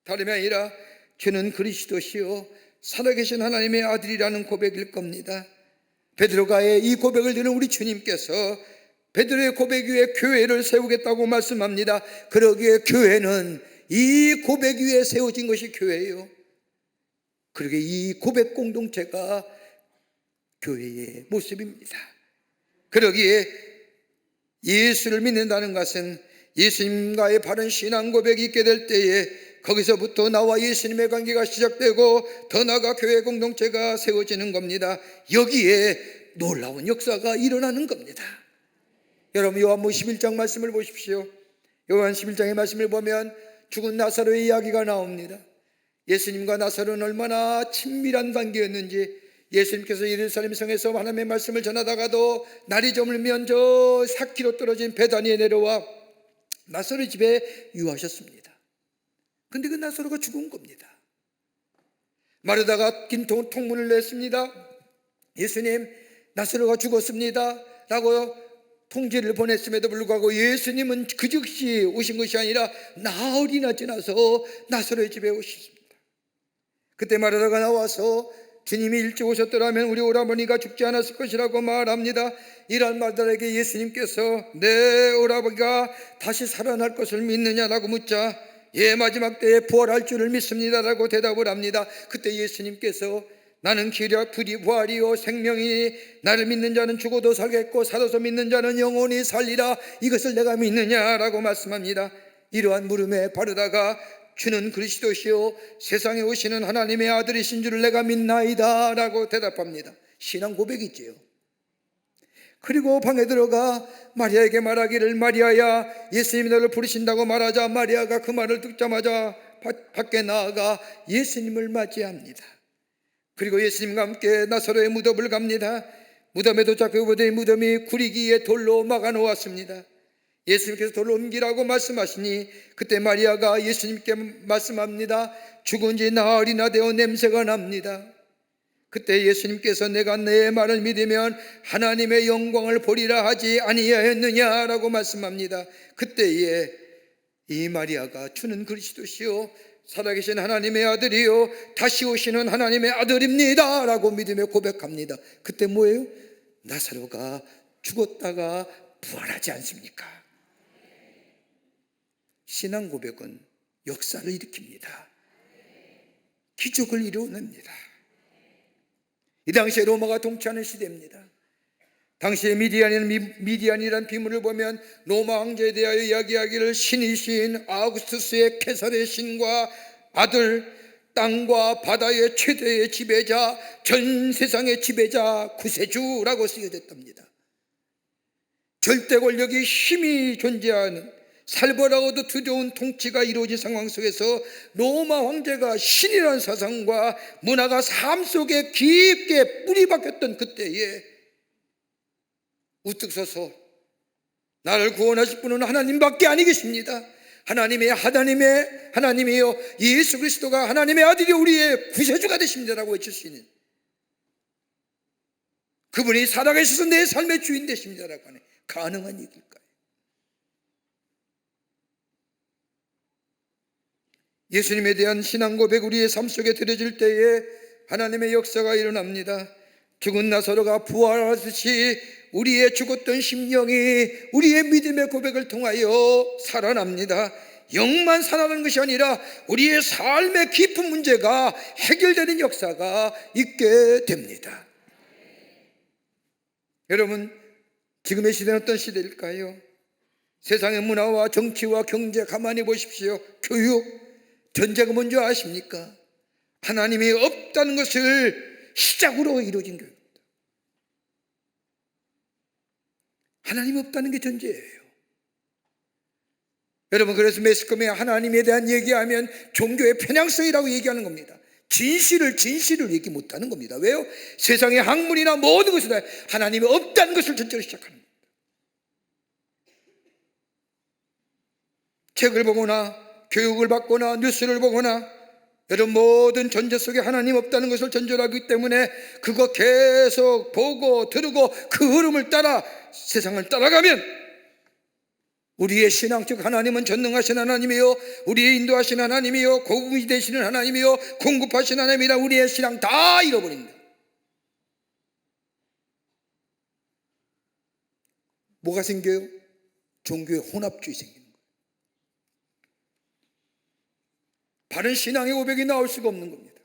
다름이 아니라 주는 그리스도시요 살아계신 하나님의 아들이라는 고백일 겁니다. 베드로가 이 고백을 들은 우리 주님께서 베드로의 고백 위에 교회를 세우겠다고 말씀합니다. 그러기에 교회는 이 고백 위에 세워진 것이 교회예요. 그러기에 이 고백 공동체가 교회의 모습입니다. 그러기에 예수를 믿는다는 것은 예수님과의 바른 신앙 고백이 있게 될 때에 거기서부터 나와 예수님의 관계가 시작되고 더 나아가 교회 공동체가 세워지는 겁니다. 여기에 놀라운 역사가 일어나는 겁니다. 여러분, 요한복음 11장 말씀을 보십시오. 요한 11장의 말씀을 보면 죽은 나사로의 이야기가 나옵니다. 예수님과 나사로는 얼마나 친밀한 관계였는지, 예수님께서 예루살렘 성에서 하나님의 말씀을 전하다가도 날이 저물면 저 4km 떨어진 베다니에 내려와 나사로 집에 유하셨습니다. 근데 그 나사로가 죽은 겁니다. 마르다가 긴 통문을 냈습니다. 예수님, 나사로가 죽었습니다 라고 통지를 보냈음에도 불구하고 예수님은 그 즉시 오신 것이 아니라 나흘이나 지나서 나사로의 집에 오셨습니다. 그때 마르다가 나와서 주님이 일찍 오셨더라면 우리 오라버니가 죽지 않았을 것이라고 말합니다. 이런 말들에게 예수님께서 내 오라버니가 다시 살아날 것을 믿느냐라고 묻자, 예, 마지막 때에 부활할 줄을 믿습니다라고 대답을 합니다. 그때 예수님께서 나는 길이요 부활이요 생명이니 나를 믿는 자는 죽어도 살겠고 살아서 믿는 자는 영원히 살리라, 이것을 내가 믿느냐라고 말씀합니다. 이러한 물음에 바르다가 주는 그리스도시요 세상에 오시는 하나님의 아들이신 줄을 내가 믿나이다 라고 대답합니다. 신앙 고백이지요. 그리고 방에 들어가 마리아에게 말하기를, 마리아야, 예수님이 너를 부르신다고 말하자 마리아가 그 말을 듣자마자 밖에 나아가 예수님을 맞이합니다. 그리고 예수님과 함께 나사로의 무덤을 갑니다. 무덤에 도착해보더니 무덤이 구리기에 돌로 막아놓았습니다. 예수님께서 돌로 옮기라고 말씀하시니 그때 마리아가 예수님께 말씀합니다. 죽은 지 나흘이나 되어 냄새가 납니다. 그때 예수님께서 내가 내 말을 믿으면 하나님의 영광을 보리라 하지 아니하였느냐라고 말씀합니다. 그때에 이 마리아가 주는 그리스도시요 살아계신 하나님의 아들이요 다시 오시는 하나님의 아들입니다 라고 믿음에 고백합니다. 그때 뭐예요? 나사로가 죽었다가 부활하지 않습니까? 신앙 고백은 역사를 일으킵니다. 기적을 이루어냅니다. 이 당시에 로마가 통치하는 시대입니다. 당시에 미디안이라는 비문을 보면 로마 황제에 대하여 이야기하기를 신이신 아우구스투스의 케사르의 신과 아들, 땅과 바다의 최대의 지배자, 전 세상의 지배자, 구세주라고 쓰여졌답니다. 절대 권력이 힘이 존재하는 살벌하고도 두려운 통치가 이루어진 상황 속에서 로마 황제가 신이라는 사상과 문화가 삶 속에 깊게 뿌리 박혔던 그때에 우뚝 서서 나를 구원하실 분은 하나님밖에 아니 계십니다. 하나님이요 예수 그리스도가 하나님의 아들이 우리의 구세주가 되십니다라고 외칠 수 있는 그분이 살아계셔서 내 삶의 주인 되십니다라고 하는 가능한 얘기일까요? 예수님에 대한 신앙 고백 우리의 삶 속에 들어질 때에 하나님의 역사가 일어납니다. 죽은 나사로가 부활하듯이 우리의 죽었던 심령이 우리의 믿음의 고백을 통하여 살아납니다. 영만 살아나는 것이 아니라 우리의 삶의 깊은 문제가 해결되는 역사가 있게 됩니다. 여러분, 지금의 시대는 어떤 시대일까요? 세상의 문화와 정치와 경제 가만히 보십시오. 교육, 전제가 뭔지 아십니까? 하나님이 없다는 것을 시작으로 이루어진 교육입니다. 하나님이 없다는 게 전제예요. 여러분, 그래서 매스컴에 하나님에 대한 얘기하면 종교의 편향성이라고 얘기하는 겁니다. 진실을 얘기 못하는 겁니다. 왜요? 세상의 학문이나 모든 것이 다 하나님이 없다는 것을 전제로 시작하는 겁니다. 책을 보거나 교육을 받거나 뉴스를 보거나 여러분 모든 전제 속에 하나님 없다는 것을 전제로 하기 때문에 그거 계속 보고 들으고 그 흐름을 따라 세상을 따라가면 우리의 신앙적 하나님은 전능하신 하나님이요 우리의 인도하신 하나님이요 고국이 되시는 하나님이요 공급하신 하나님이라 우리의 신앙 다 잃어버립니다. 뭐가 생겨요? 종교의 혼합주의 생깁니다. 바른 신앙의 고백이 나올 수가 없는 겁니다.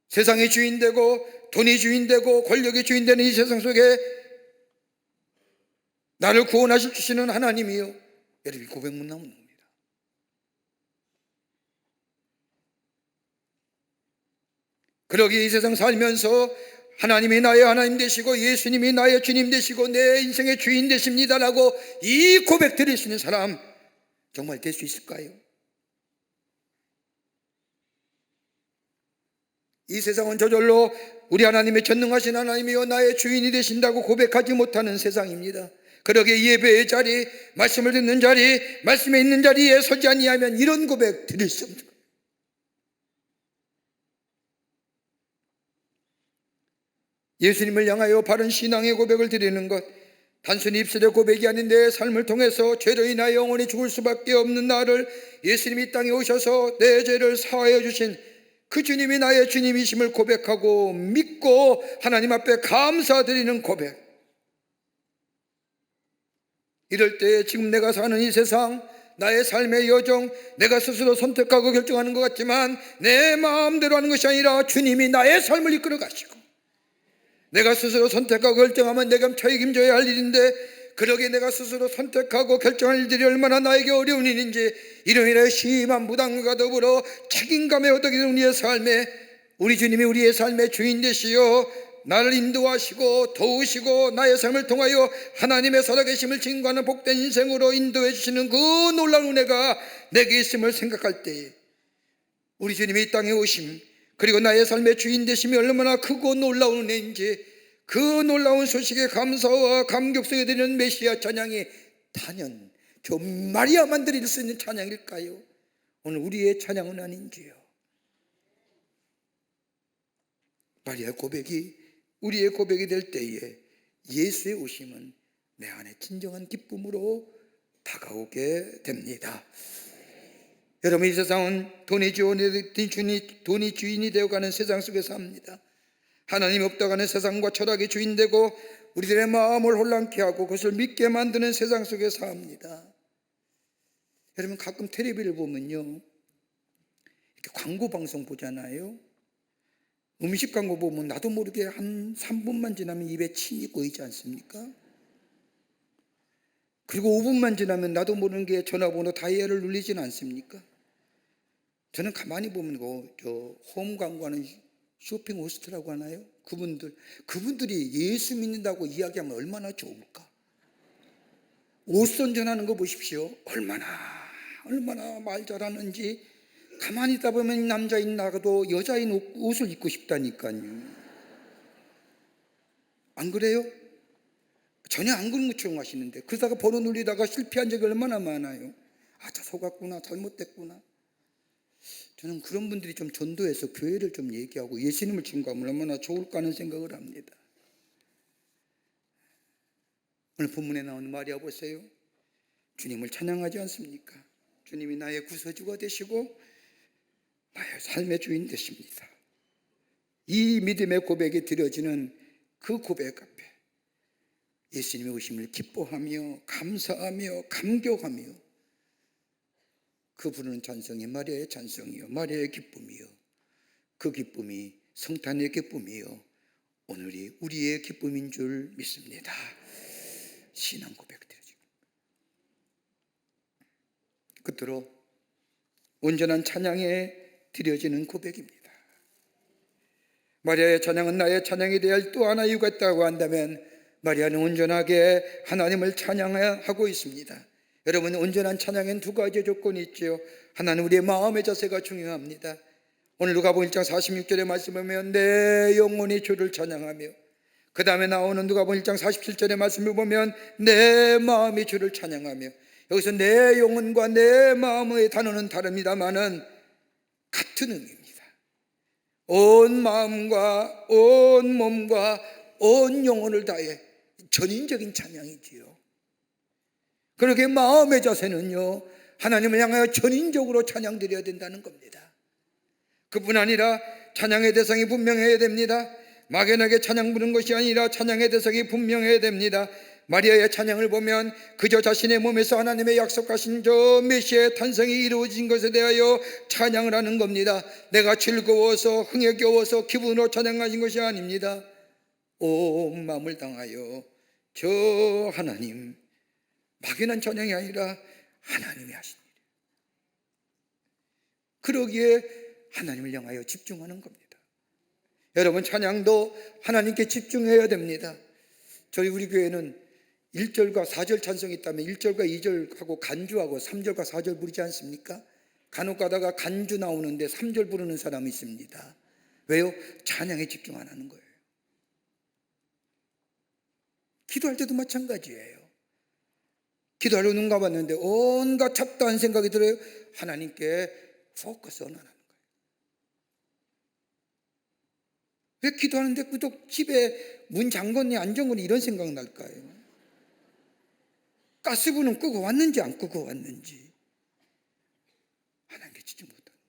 세상의 주인 되고 돈이 주인 되고 권력의 주인 되는 이 세상 속에 나를 구원하실 주시는 하나님이요 여러분 고백 못 나오는 겁니다. 그러기에 이 세상 살면서 하나님이 나의 하나님 되시고 예수님이 나의 주님 되시고 내 인생의 주인 되십니다라고 이 고백 드릴 수 있는 사람 정말 될 수 있을까요? 이 세상은 저절로 우리 하나님의 전능하신 하나님이요 나의 주인이 되신다고 고백하지 못하는 세상입니다. 그러기에 예배의 자리, 말씀을 듣는 자리, 말씀에 있는 자리에 서지 아니하면 이런 고백 드릴 수 없는 거예요. 예수님을 향하여 바른 신앙의 고백을 드리는 것, 단순히 입술의 고백이 아닌 내 삶을 통해서 죄로 인하여 영원히 죽을 수밖에 없는 나를 예수님이 이 땅에 오셔서 내 죄를 사하여 주신 그 주님이 나의 주님이심을 고백하고 믿고 하나님 앞에 감사드리는 고백. 이럴 때 지금 내가 사는 이 세상, 나의 삶의 여정, 내가 스스로 선택하고 결정하는 것 같지만 내 마음대로 하는 것이 아니라 주님이 나의 삶을 이끌어 가시고 내가 스스로 선택하고 결정하면 내가 책임져야 할 일인데 그러기에 내가 스스로 선택하고 결정할 일들이 얼마나 나에게 어려운 일인지 이로 인해 심한 부담과 더불어 책임감에 얻게 되는 우리의 삶에 우리 주님이 우리의 삶의 주인 되시어 나를 인도하시고 도우시고 나의 삶을 통하여 하나님의 살아계심을 증거하는 복된 인생으로 인도해 주시는 그 놀라운 은혜가 내게 있음을 생각할 때에 우리 주님이 이 땅에 오심, 그리고 나의 삶의 주인 되심이 얼마나 크고 놀라운 은혜인지, 그 놀라운 소식에 감사와 감격성에 드리는 메시아 찬양이 단연 저 마리아만 드릴 수 있는 찬양일까요? 오늘 우리의 찬양은 아닌지요? 마리아의 고백이 우리의 고백이 될 때에 예수의 오심은 내 안에 진정한 기쁨으로 다가오게 됩니다. 여러분, 이 세상은 돈이 주인이 되어가는 세상 속에서 삽니다. 하나님이 없다고 하는 세상과 철학의 주인 되고 우리들의 마음을 혼란케 하고 그것을 믿게 만드는 세상 속에서 삽니다. 여러분, 가끔 텔레비를 보면요, 이렇게 광고 방송 보잖아요. 음식 광고 보면 나도 모르게 한 3분만 지나면 입에 침이 고이지 않습니까? 그리고 5분만 지나면 나도 모르는 게 전화번호 다이얼을 눌리지는 않습니까? 저는 가만히 보면 홈 광고하는 쇼핑 호스트라고 하나요? 그분들이 예수 믿는다고 이야기하면 얼마나 좋을까? 옷 선전하는 거 보십시오. 얼마나 말 잘하는지. 가만히 있다 보면 남자인 나가도 여자인 옷을 입고 싶다니까요. 안 그래요? 전혀 안 그런 것처럼 하시는데, 그러다가 번호 눌리다가 실패한 적이 얼마나 많아요. 저 속았구나, 잘못됐구나. 저는 그런 분들이 좀 전도해서 교회를 좀 얘기하고 예수님을 증거하면 얼마나 좋을까 하는 생각을 합니다. 오늘 본문에 나오는 마리아 보세요. 주님을 찬양하지 않습니까? 주님이 나의 구세주가 되시고 나의 삶의 주인 되십니다. 이 믿음의 고백이 드려지는 그 고백 앞에 예수님의 오심을 기뻐하며 감사하며 감격하며 그 부르는 찬송이 마리아의 찬송이요, 마리아의 기쁨이요, 그 기쁨이 성탄의 기쁨이요, 오늘이 우리의 기쁨인 줄 믿습니다. 신앙 고백 드려집니다. 끝으로 온전한 찬양에 드려지는 고백입니다. 마리아의 찬양은 나의 찬양이 되어야 할 또 하나 이유가 있다고 한다면 마리아는 온전하게 하나님을 찬양하고 있습니다. 여러분, 온전한 찬양엔 두 가지 조건이 있죠. 하나는 우리의 마음의 자세가 중요합니다. 오늘 누가복음 1장 46절의 말씀을 보면 내 영혼이 주를 찬양하며, 그 다음에 나오는 누가복음 1장 47절의 말씀을 보면 내 마음이 주를 찬양하며, 여기서 내 영혼과 내 마음의 단어는 다릅니다마는 같은 의미입니다. 온 마음과 온 몸과 온 영혼을 다해 전인적인 찬양이지요. 그렇게 마음의 자세는요, 하나님을 향하여 전인적으로 찬양드려야 된다는 겁니다. 그뿐 아니라 찬양의 대상이 분명해야 됩니다. 막연하게 찬양 부르는 것이 아니라 찬양의 대상이 분명해야 됩니다. 마리아의 찬양을 보면 그저 자신의 몸에서 하나님의 약속하신 저 메시아의 탄생이 이루어진 것에 대하여 찬양을 하는 겁니다. 내가 즐거워서 흥에 겨워서 기분으로 찬양하신 것이 아닙니다. 온 마음을 당하여 저 하나님, 막연한 찬양이 아니라 하나님이 하신 일, 그러기에 하나님을 향하여 집중하는 겁니다. 여러분, 찬양도 하나님께 집중해야 됩니다. 우리 교회는 1절과 4절 찬송이 있다면 1절과 2절하고 간주하고 3절과 4절 부르지 않습니까? 간혹 가다가 간주 나오는데 3절 부르는 사람이 있습니다. 왜요? 찬양에 집중 안 하는 거예요. 기도할 때도 마찬가지예요. 기도하러 눈 감았는데 온갖 잡다한 생각이 들어요. 하나님께 포커스 안 하는 거예요. 왜 기도하는데 구독 집에 문 잠궜니 안 잠궜니 이런 생각 날까요? 가스불은 끄고 왔는지 안 끄고 왔는지 하나님께 집중 못하는.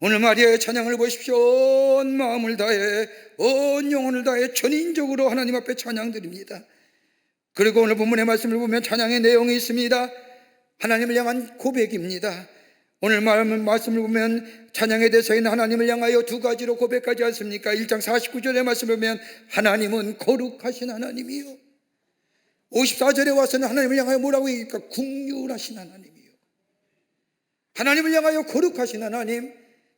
오늘 마리아의 찬양을 보십시오. 온 마음을 다해 온 영혼을 다해 전인적으로 하나님 앞에 찬양드립니다. 그리고 오늘 본문의 말씀을 보면 찬양의 내용이 있습니다. 하나님을 향한 고백입니다. 오늘 말씀을 보면 찬양의 대상인 하나님을 향하여 두 가지로 고백하지 않습니까? 1장 49절의 말씀을 보면 하나님은 거룩하신 하나님이요, 54절에 와서는 하나님을 향하여 뭐라고 얘기합니까? 긍휼하신 하나님이요. 하나님을 향하여 거룩하신 하나님,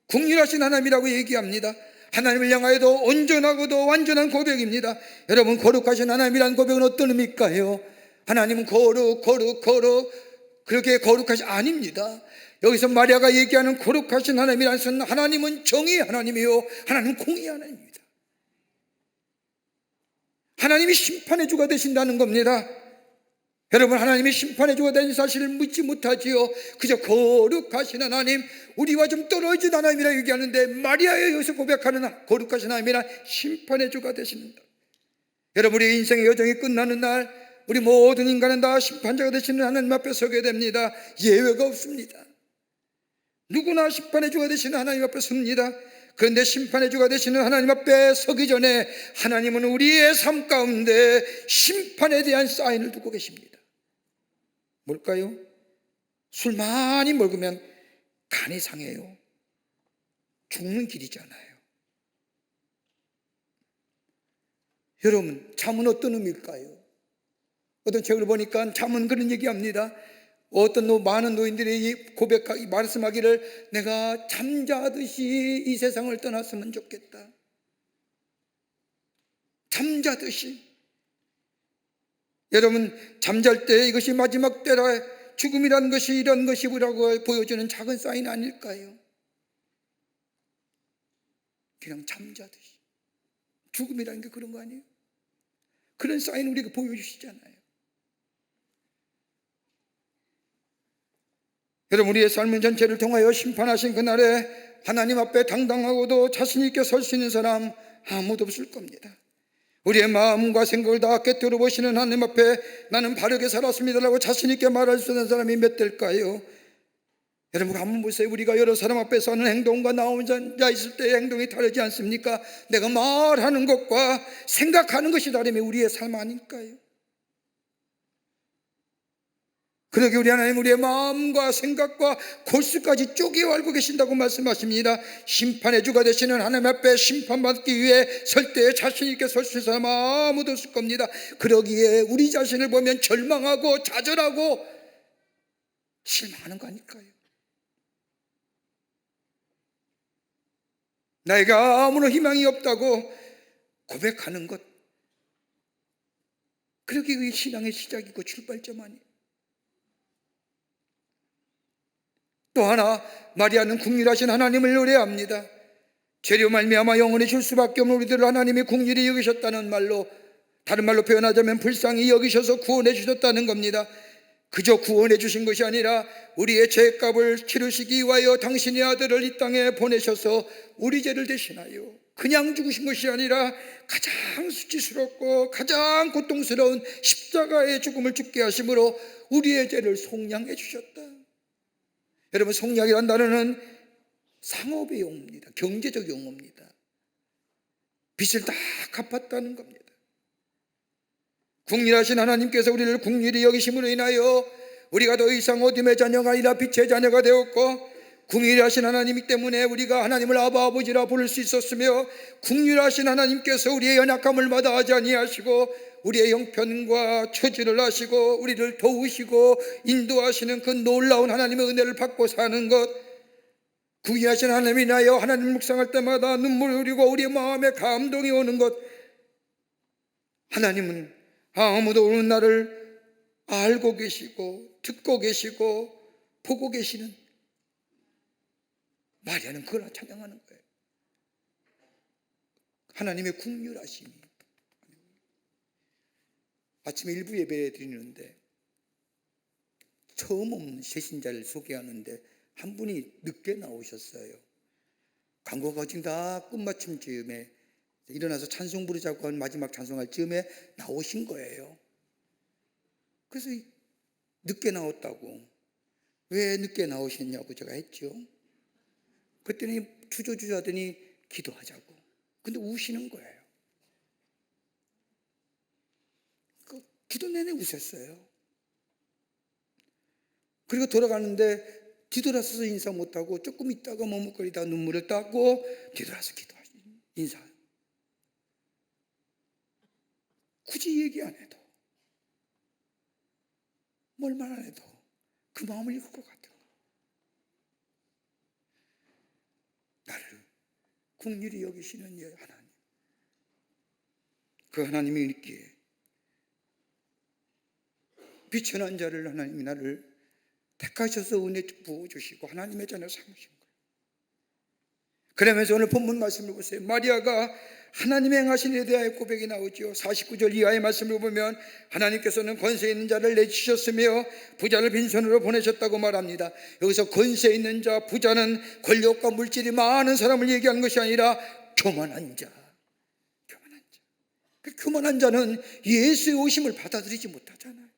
긍휼하신 하나님이라고 얘기합니다. 하나님을 향하여도 온전하고도 완전한 고백입니다. 여러분, 거룩하신 하나님이란 고백은 어떤 의미일까요? 하나님은 거룩 그렇게 거룩하시 아닙니다. 여기서 마리아가 얘기하는 거룩하신 하나님이라는 것은 하나님은 정의의 하나님이요, 하나님은 공의의 하나님입니다. 하나님이 심판의 주가 되신다는 겁니다. 여러분, 하나님이 심판의 주가 되는 사실을 묻지 못하지요. 그저 거룩하신 하나님, 우리와 좀 떨어진 하나님이라 얘기하는데, 마리아에 여기서 고백하는 거룩하신 하나님이란 심판의 주가 되십니다. 여러분, 우리 인생의 여정이 끝나는 날 우리 모든 인간은 다 심판자가 되시는 하나님 앞에 서게 됩니다. 예외가 없습니다. 누구나 심판의 주가 되시는 하나님 앞에 섭니다. 그런데 심판의 주가 되시는 하나님 앞에 서기 전에 하나님은 우리의 삶 가운데 심판에 대한 사인을 두고 계십니다. 뭘까요? 술 많이 먹으면 간이 상해요. 죽는 길이잖아요. 여러분, 잠은 어떤 의미일까요? 어떤 책을 보니까 잠은 그런 얘기합니다. 어떤 많은 노인들이 말씀하기를, 내가 잠자듯이 이 세상을 떠났으면 좋겠다. 잠자듯이. 여러분, 잠잘 때 이것이 마지막 때라, 죽음이라는 것이 이런 것이라고 보여주는 작은 사인 아닐까요? 그냥 잠자듯이. 죽음이라는 게 그런 거 아니에요? 그런 사인 우리가 보여주시잖아요. 여러분, 우리의 삶의 전체를 통하여 심판하신 그날에 하나님 앞에 당당하고도 자신 있게 설 수 있는 사람 아무도 없을 겁니다. 우리의 마음과 생각을 다 꿰뚫어 보시는 하나님 앞에 나는 바르게 살았습니다라고 자신 있게 말할 수 있는 사람이 몇 될까요? 여러분, 한번 보세요. 우리가 여러 사람 앞에서 하는 행동과 나 혼자 있을 때의 행동이 다르지 않습니까? 내가 말하는 것과 생각하는 것이 다르면 우리의 삶 아닐까요? 그러게 우리 하나님 우리의 마음과 생각과 골수까지 쪼개어 알고 계신다고 말씀하십니다. 심판의 주가 되시는 하나님 앞에 심판받기 위해 설 때에 자신 있게 설 수 있는 사람 아무도 없을 겁니다. 그러기에 우리 자신을 보면 절망하고 좌절하고 실망하는 거 아닐까요? 나에게 아무런 희망이 없다고 고백하는 것, 그러게 그게 신앙의 시작이고 출발점 아니에요. 또 하나, 마리아는 긍휼하신 하나님을 노래합니다. 죄로 말미암아 영원히 줄 수밖에 없는 우리들을 하나님이 긍휼히 여기셨다는 말로, 다른 말로 표현하자면 불쌍히 여기셔서 구원해 주셨다는 겁니다. 그저 구원해 주신 것이 아니라 우리의 죄값을 치르시기 위하여 당신의 아들을 이 땅에 보내셔서 우리 죄를 대신하여 그냥 죽으신 것이 아니라 가장 수치스럽고 가장 고통스러운 십자가의 죽음을 죽게 하심으로 우리의 죄를 속량해 주셨다. 여러분, 속량이라는 단어는 상업의 용어입니다. 경제적 용어입니다. 빚을 다 갚았다는 겁니다. 긍휼하신 하나님께서 우리를 긍휼히 여기심으로 인하여 우리가 더 이상 어둠의 자녀가 아니라 빛의 자녀가 되었고, 긍휼하신 하나님 때문에 우리가 하나님을 아바 아버지라 부를 수 있었으며, 긍휼하신 하나님께서 우리의 연약함을 마다하지 아니하시고 우리의 형편과 처지를 아시고 우리를 도우시고 인도하시는 그 놀라운 하나님의 은혜를 받고 사는 것, 긍휼하신 하나님이 인하여 하나님 묵상할 때마다 눈물을 흘리고 우리의 마음에 감동이 오는 것, 하나님은 아무도 오는 나를 알고 계시고 듣고 계시고 보고 계시는, 마리아는 그걸 찬양하는 거예요. 하나님의 긍휼하심이. 아침에 일부 예배 드리는데 처음 온 새신자를 소개하는데 한 분이 늦게 나오셨어요. 광고가 지금 다 끝마침 즈음에 일어나서 찬송 부르자고 한 마지막 찬송할 즈음에 나오신 거예요. 그래서 늦게 나왔다고, 왜 늦게 나오셨냐고 제가 했죠. 그랬더니 주저주저 하더니 기도하자고. 근데 우시는 거예요. 기도 내내 우셨어요. 그리고 돌아가는데 뒤돌아서서 인사 못하고 조금 있다가 머뭇거리다 눈물을 닦고 뒤돌아서 기도하시 인사. 굳이 얘기 안 해도, 뭘 말 안 해도 그 마음을 읽을 것 같아요. 나를 긍휼히 여기시는 예 하나님, 그 하나님이 있기에 비천한 자를 하나님이 나를 택하셔서 은혜 부어주시고 하나님의 자녀 삼으신 거예요. 그러면서 오늘 본문 말씀을 보세요. 마리아가 하나님의 행하신 일에 대하여 고백이 나오죠. 49절 이하의 말씀을 보면 하나님께서는 권세 있는 자를 내주셨으며 부자를 빈손으로 보내셨다고 말합니다. 여기서 권세 있는 자, 부자는 권력과 물질이 많은 사람을 얘기하는 것이 아니라 교만한 자. 교만한 자. 그 교만한 자는 예수의 오심을 받아들이지 못하잖아요.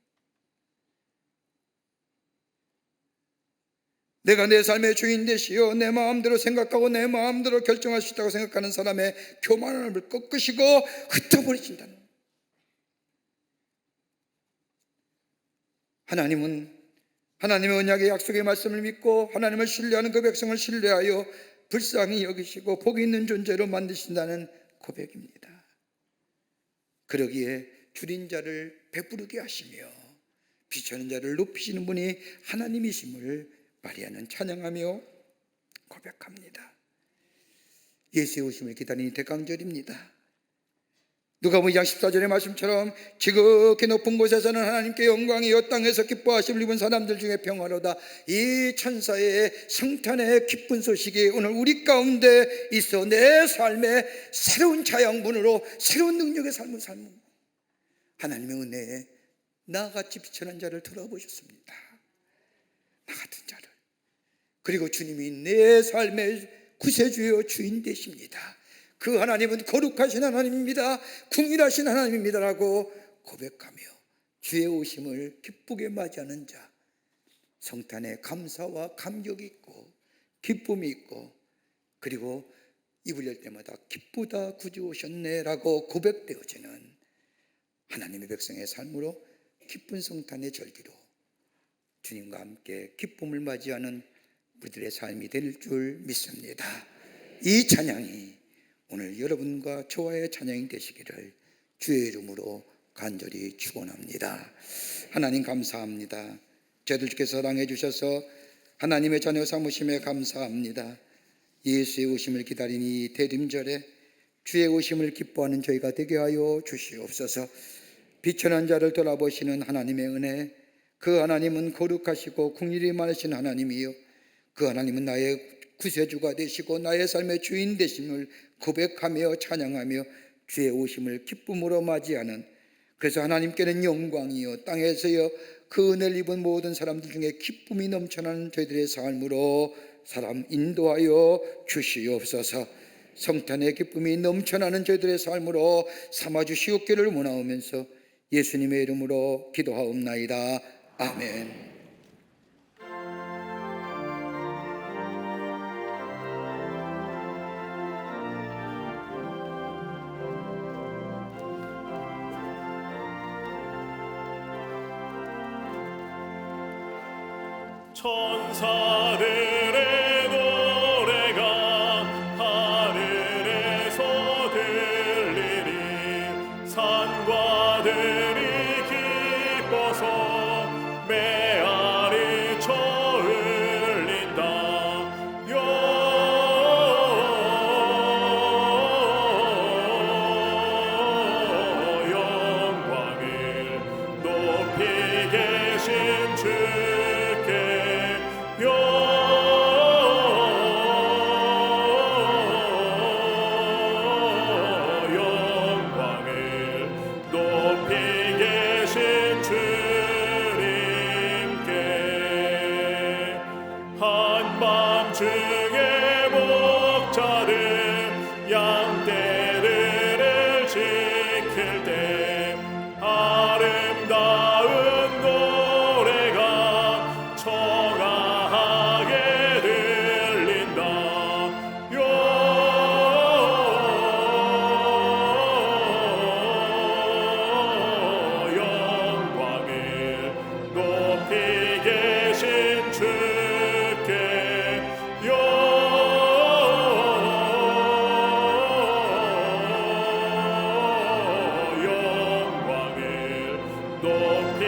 내가 내 삶의 주인 되시어 내 마음대로 생각하고 내 마음대로 결정할 수 있다고 생각하는 사람의 교만함을 꺾으시고 흩어버리신다는 거예요. 하나님은 하나님의 언약의 약속의 말씀을 믿고 하나님을 신뢰하는 그 백성을 신뢰하여 불쌍히 여기시고 복이 있는 존재로 만드신다는 고백입니다. 그러기에 줄인 자를 배부르게 하시며 비천한 자를 높이시는 분이 하나님이심을 마리아는 찬양하며 고백합니다. 예수의 오심을 기다리는 대강절입니다. 누가복음 2장 14절의 말씀처럼 지극히 높은 곳에서는 하나님께 영광이요 땅에서 기뻐하심을 입은 사람들 중에 평화로다. 이 천사의 성탄의 기쁜 소식이 오늘 우리 가운데 있어 내 삶의 새로운 자양분으로 새로운 능력의 삶을 살면 하나님의 은혜에 나같이 비천한 자를 돌아보셨습니다. 나 같은 자를. 그리고 주님이 내 삶의 구세주요 주인 되십니다. 그 하나님은 거룩하신 하나님입니다. 궁일하신 하나님입니다라고 고백하며 주의 오심을 기쁘게 맞이하는 자, 성탄에 감사와 감격이 있고 기쁨이 있고 그리고 입을 열 때마다 기쁘다 구주 오셨네라고 고백되어지는 하나님의 백성의 삶으로 기쁜 성탄의 절기로 주님과 함께 기쁨을 맞이하는 우리들의 삶이 될 줄 믿습니다. 이 찬양이 오늘 여러분과 저와의 찬양이 되시기를 주의 이름으로 간절히 축원합니다. 하나님 감사합니다. 저희들께서 사랑해 주셔서 하나님의 자녀 삼으심에 감사합니다. 예수의 오심을 기다리는 이 대림절에 주의 오심을 기뻐하는 저희가 되게 하여 주시옵소서. 비천한 자를 돌아보시는 하나님의 은혜, 그 하나님은 거룩하시고 긍휼이 많으신 하나님이요 그 하나님은 나의 구세주가 되시고 나의 삶의 주인 되심을 고백하며 찬양하며 주의 오심을 기쁨으로 맞이하는, 그래서 하나님께는 영광이요 땅에서요 그 은혜를 입은 모든 사람들 중에 기쁨이 넘쳐나는 저희들의 삶으로 사람 인도하여 주시옵소서. 성탄의 기쁨이 넘쳐나는 저희들의 삶으로 삼아주시옵기를 원하오면서 예수님의 이름으로 기도하옵나이다. 아멘. 천사들의 노래가 하늘에서 들리니 산과 들이 기뻐서 메아리 쳐흘린다. 영광을 높이 계신 주께 영광을 높이 계신 주님께 한밤중에 목자들 양떼들을 지킬 때 아름다운 노래가 청아하게 들린다. 영광을 높이 계신 주께 영광을 높이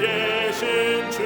계신 주님께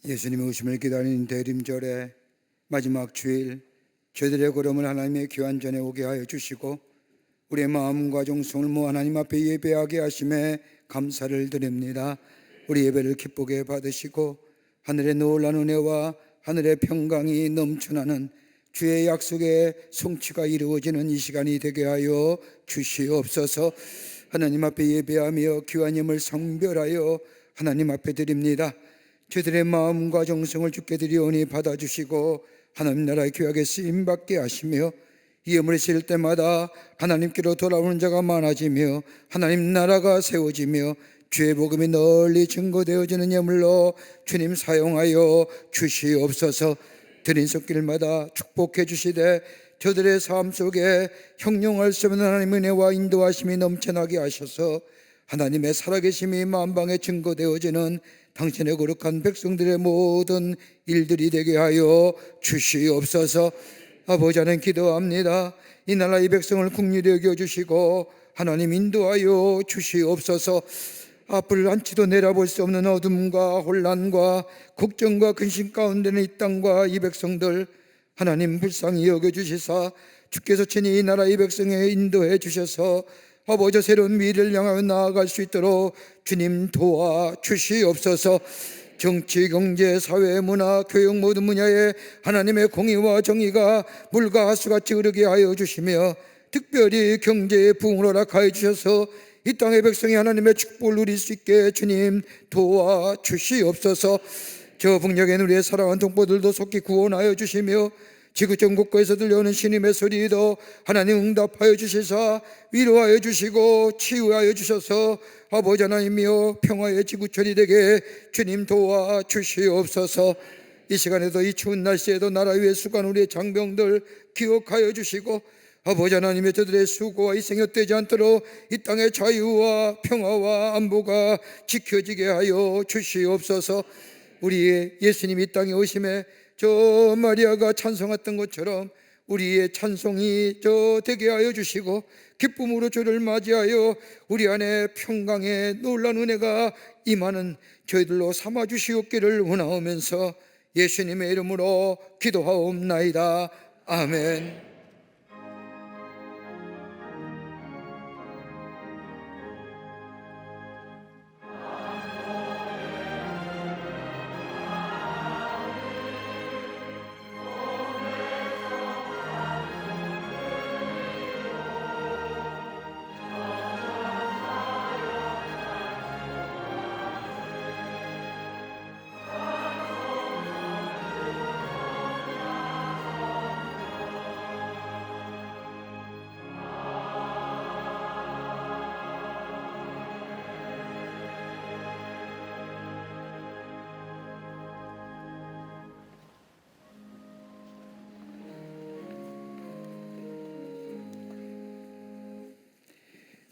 예수님의 오심을 기다리는 대림절에 마지막 주일, 저희들의 걸음을 하나님의 귀한 전에 오게 하여 주시고 우리의 마음과 정성을 모아 하나님 앞에 예배하게 하심에 감사를 드립니다. 우리 예배를 기쁘게 받으시고 하늘의 놀라운 은혜와 하늘의 평강이 넘쳐나는 주의 약속의 성취가 이루어지는 이 시간이 되게 하여 주시옵소서. 하나님 앞에 예배하며 귀한 예물 성별하여 하나님 앞에 드립니다. 저희들의 마음과 정성을 주께 드리오니 받아주시고 하나님 나라의 귀하게 쓰임받게 하시며 이 예물을 드릴 때마다 하나님께로 돌아오는 자가 많아지며 하나님 나라가 세워지며 주의 복음이 널리 증거되어지는 예물로 주님 사용하여 주시옵소서. 드린 손길마다 축복해 주시되 저들의 삶 속에 형용할 수 없는 하나님의 은혜와 인도하심이 넘쳐나게 하셔서 하나님의 살아계심이 만방에 증거되어지는 당신의 거룩한 백성들의 모든 일들이 되게 하여 주시옵소서. 아버지 하나님 기도합니다. 이 나라 이 백성을 긍휼히 여겨주시고 하나님 인도하여 주시옵소서. 앞을 한치도 내다볼 수 없는 어둠과 혼란과 걱정과 근심 가운데는 이 땅과 이 백성들 하나님 불쌍히 여겨주시사 주께서 친히 이 나라 이 백성에 인도해 주셔서 아버지 새로운 미래를 향하여 나아갈 수 있도록 주님 도와주시옵소서. 정치, 경제, 사회, 문화, 교육 모든 분야에 하나님의 공의와 정의가 물과 하수같이 흐르게 하여 주시며 특별히 경제의 부흥을 허락하여 주셔서 이 땅의 백성이 하나님의 축복을 누릴 수 있게 주님 도와주시옵소서. 저 북녘에 우리의 사랑하는 동포들도 속히 구원하여 주시며 지구 전국에서 들려오는 신임의 소리도 하나님 응답하여 주시사 위로하여 주시고 치유하여 주셔서 아버지 하나님이여 평화의 지구촌이 되게 주님 도와주시옵소서. 이 시간에도 이 추운 날씨에도 나라 위에 수고한 우리의 장병들 기억하여 주시고 아버지 하나님의 저들의 수고와 희생이 헛되지 않도록 이 땅의 자유와 평화와 안보가 지켜지게 하여 주시옵소서. 우리의 예수님이 이 땅에 오심에 저 마리아가 찬송했던 것처럼 우리의 찬송이 되게 하여 주시고 기쁨으로 주를 맞이하여 우리 안에 평강의 놀라운 은혜가 임하는 저희들로 삼아 주시옵기를 원하오면서 예수님의 이름으로 기도하옵나이다. 아멘.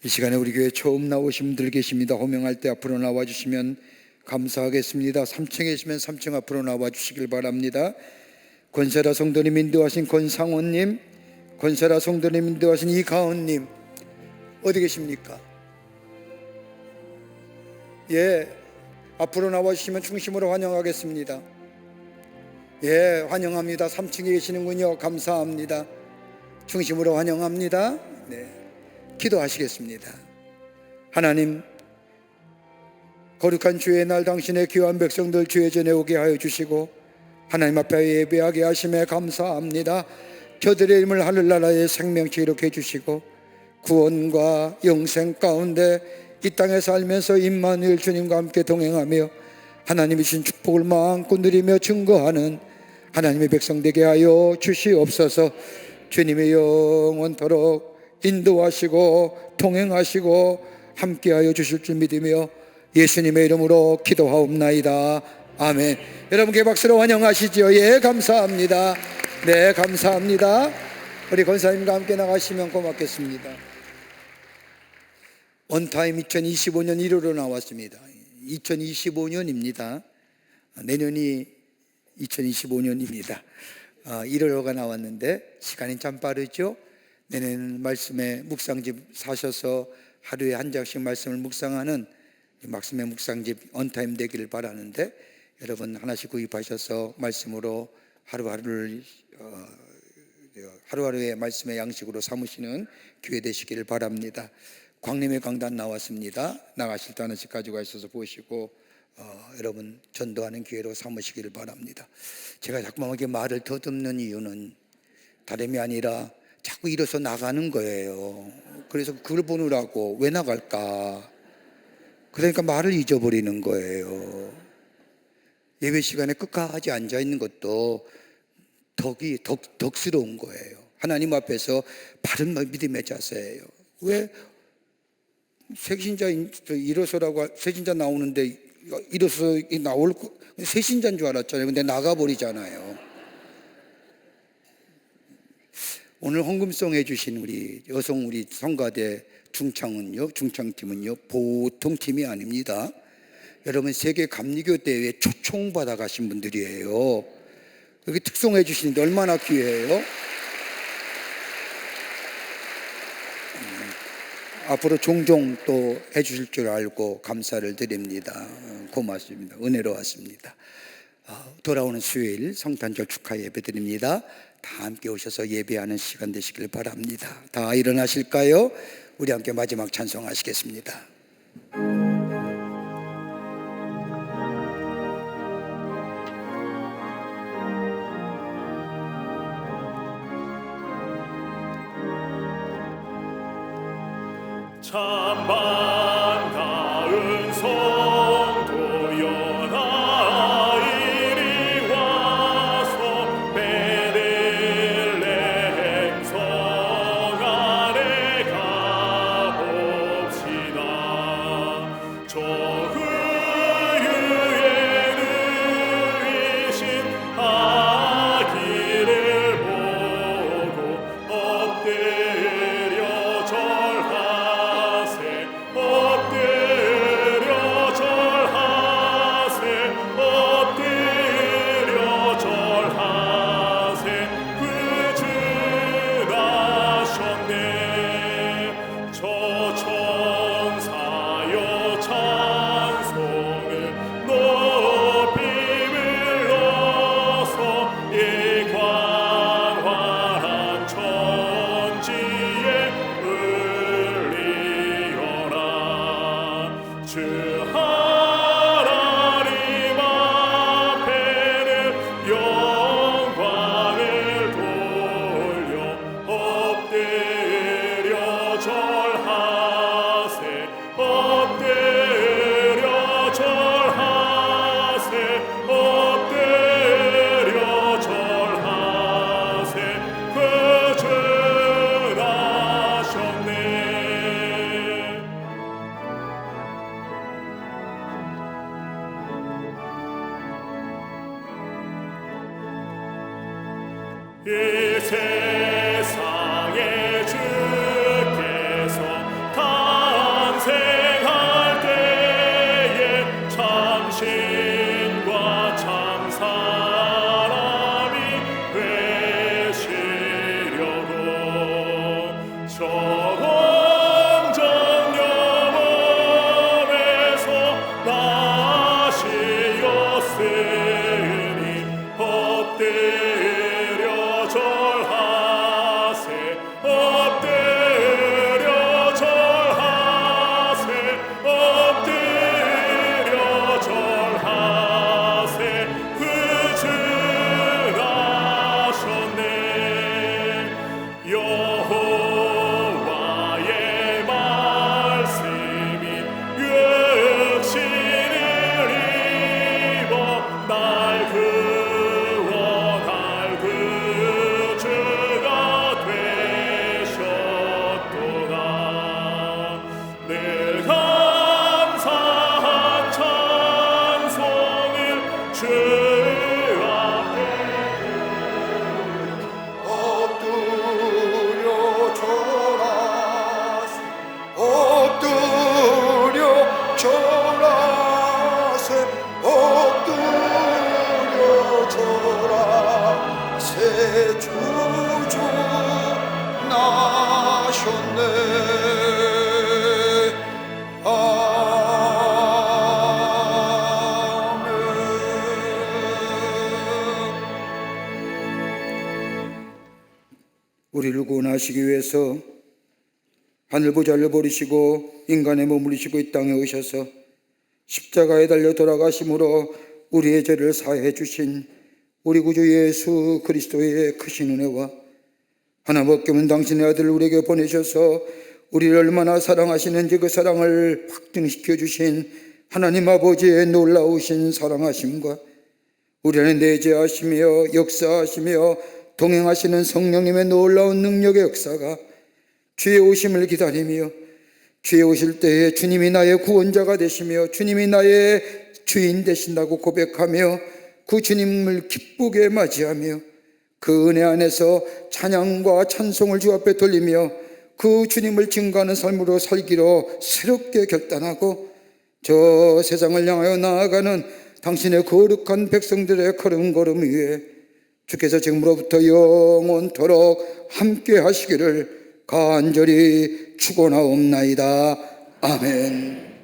이 시간에 우리 교회 처음 나오신 분들 계십니다. 호명할 때 앞으로 나와주시면 감사하겠습니다. 3층에 계시면 3층 앞으로 나와주시길 바랍니다. 권세라 성도님 인도하신 권상원님, 권세라 성도님 인도하신 이가은님 어디 계십니까? 예, 앞으로 나와주시면 중심으로 환영하겠습니다. 예, 환영합니다. 3층에 계시는군요. 감사합니다. 중심으로 환영합니다. 네. 기도하시겠습니다. 하나님, 거룩한 주의 날 당신의 귀한 백성들 주의 전에 오게 하여 주시고 하나님 앞에 예배하게 하심에 감사합니다. 저들의 이름을 하늘나라의 생명체 이렇게 해주시고 구원과 영생 가운데 이 땅에 살면서 임마누엘 주님과 함께 동행하며 하나님이 주신 축복을 마음껏 누리며 증거하는 하나님의 백성 되게 하여 주시옵소서. 주님의 영원토록 인도하시고 동행하시고 함께하여 주실 줄 믿으며 예수님의 이름으로 기도하옵나이다. 아멘. 여러분께 박수로 환영하시죠. 예, 감사합니다. 네, 감사합니다. 우리 권사님과 함께 나가시면 고맙겠습니다. 온타임 2025년 1월로 나왔습니다. 2025년입니다. 내년이 2025년입니다. 1월호가 나왔는데 시간이 참 빠르죠. 내년 말씀의 묵상집 사셔서 하루에 한 장씩 말씀을 묵상하는 말씀의 묵상집 온타임 되기를 바라는데 여러분 하나씩 구입하셔서 말씀으로 하루하루의 말씀의 양식으로 삼으시는 기회 되시기를 바랍니다. 광림의 강단 나왔습니다. 나가실 때 하나씩 가지고 가셔서 보시고 여러분 전도하는 기회로 삼으시기를 바랍니다. 제가 자꾸만 이렇게 말을 더듬는 이유는 다름이 아니라 자꾸 일어서 나가는 거예요. 그래서 그걸 보느라고 왜 나갈까? 그러니까 말을 잊어버리는 거예요. 예배 시간에 끝까지 앉아 있는 것도 덕스러운 거예요. 하나님 앞에서 바른 믿음의 자세예요. 왜 새신자 일어서라고 새신자 나오는데 일어서 나올 새신자인 줄 알았잖아요. 근데 나가버리잖아요. 오늘 헌금송 해주신 우리 여성 우리 성가대 중창팀은요 보통 팀이 아닙니다. 여러분 세계 감리교 대회에 초청받아 가신 분들이에요. 여기 특송해 주시는데 얼마나 귀해요. 앞으로 종종 또 해주실 줄 알고 감사를 드립니다. 고맙습니다. 은혜로웠습니다. 돌아오는 수요일 성탄절 축하 예배 드립니다. 다 함께 오셔서 예배하는 시간 되시길 바랍니다. 다 일어나실까요? 우리 함께 마지막 찬송하시겠습니다. 참 반가운 성도 연하 이리 와서 베들레헴 성 안에 가봅시다. 저 후유에 누이신 아기를 보고 엎드려 절하세 엎드려 절하세 엎드려 절하세 구주 나셨네. 저 천사여 찬송을 높이 불러서 이 광활한 천지에 울리어라. 주 하나님 앞에는 영광을 돌려 엎드려 절하세 엎드려 절하세 엎드려 절하세 구주 나셨네. 이 세상에 주께서 탄생할 때에 참신과 참사람이 되시려고 저 공정 영혼에서 나시었으니 엎드려 절 행하시기 위해서 하늘 보좌를 버리시고 인간의 몸을 입으시고 이 땅에 오셔서 십자가에 달려 돌아가심으로 우리의 죄를 사해 주신 우리 구주 예수 그리스도의 크신 은혜와 하나밖에 없는 당신의 아들을 우리에게 보내셔서 우리를 얼마나 사랑하시는지 그 사랑을 확증시켜 주신 하나님 아버지의 놀라우신 사랑하심과 우리 안에 내재하시며 역사하시며 동행하시는 성령님의 놀라운 능력의 역사가 주의 오심을 기다리며 주의 오실 때에 주님이 나의 구원자가 되시며 주님이 나의 주인 되신다고 고백하며 그 주님을 기쁘게 맞이하며 그 은혜 안에서 찬양과 찬송을 주 앞에 돌리며 그 주님을 증거하는 삶으로 살기로 새롭게 결단하고 저 세상을 향하여 나아가는 당신의 거룩한 백성들의 걸음걸음 위에 주께서 지금으로부터 영원토록 함께 하시기를 간절히 축원하옵나이다. 아멘.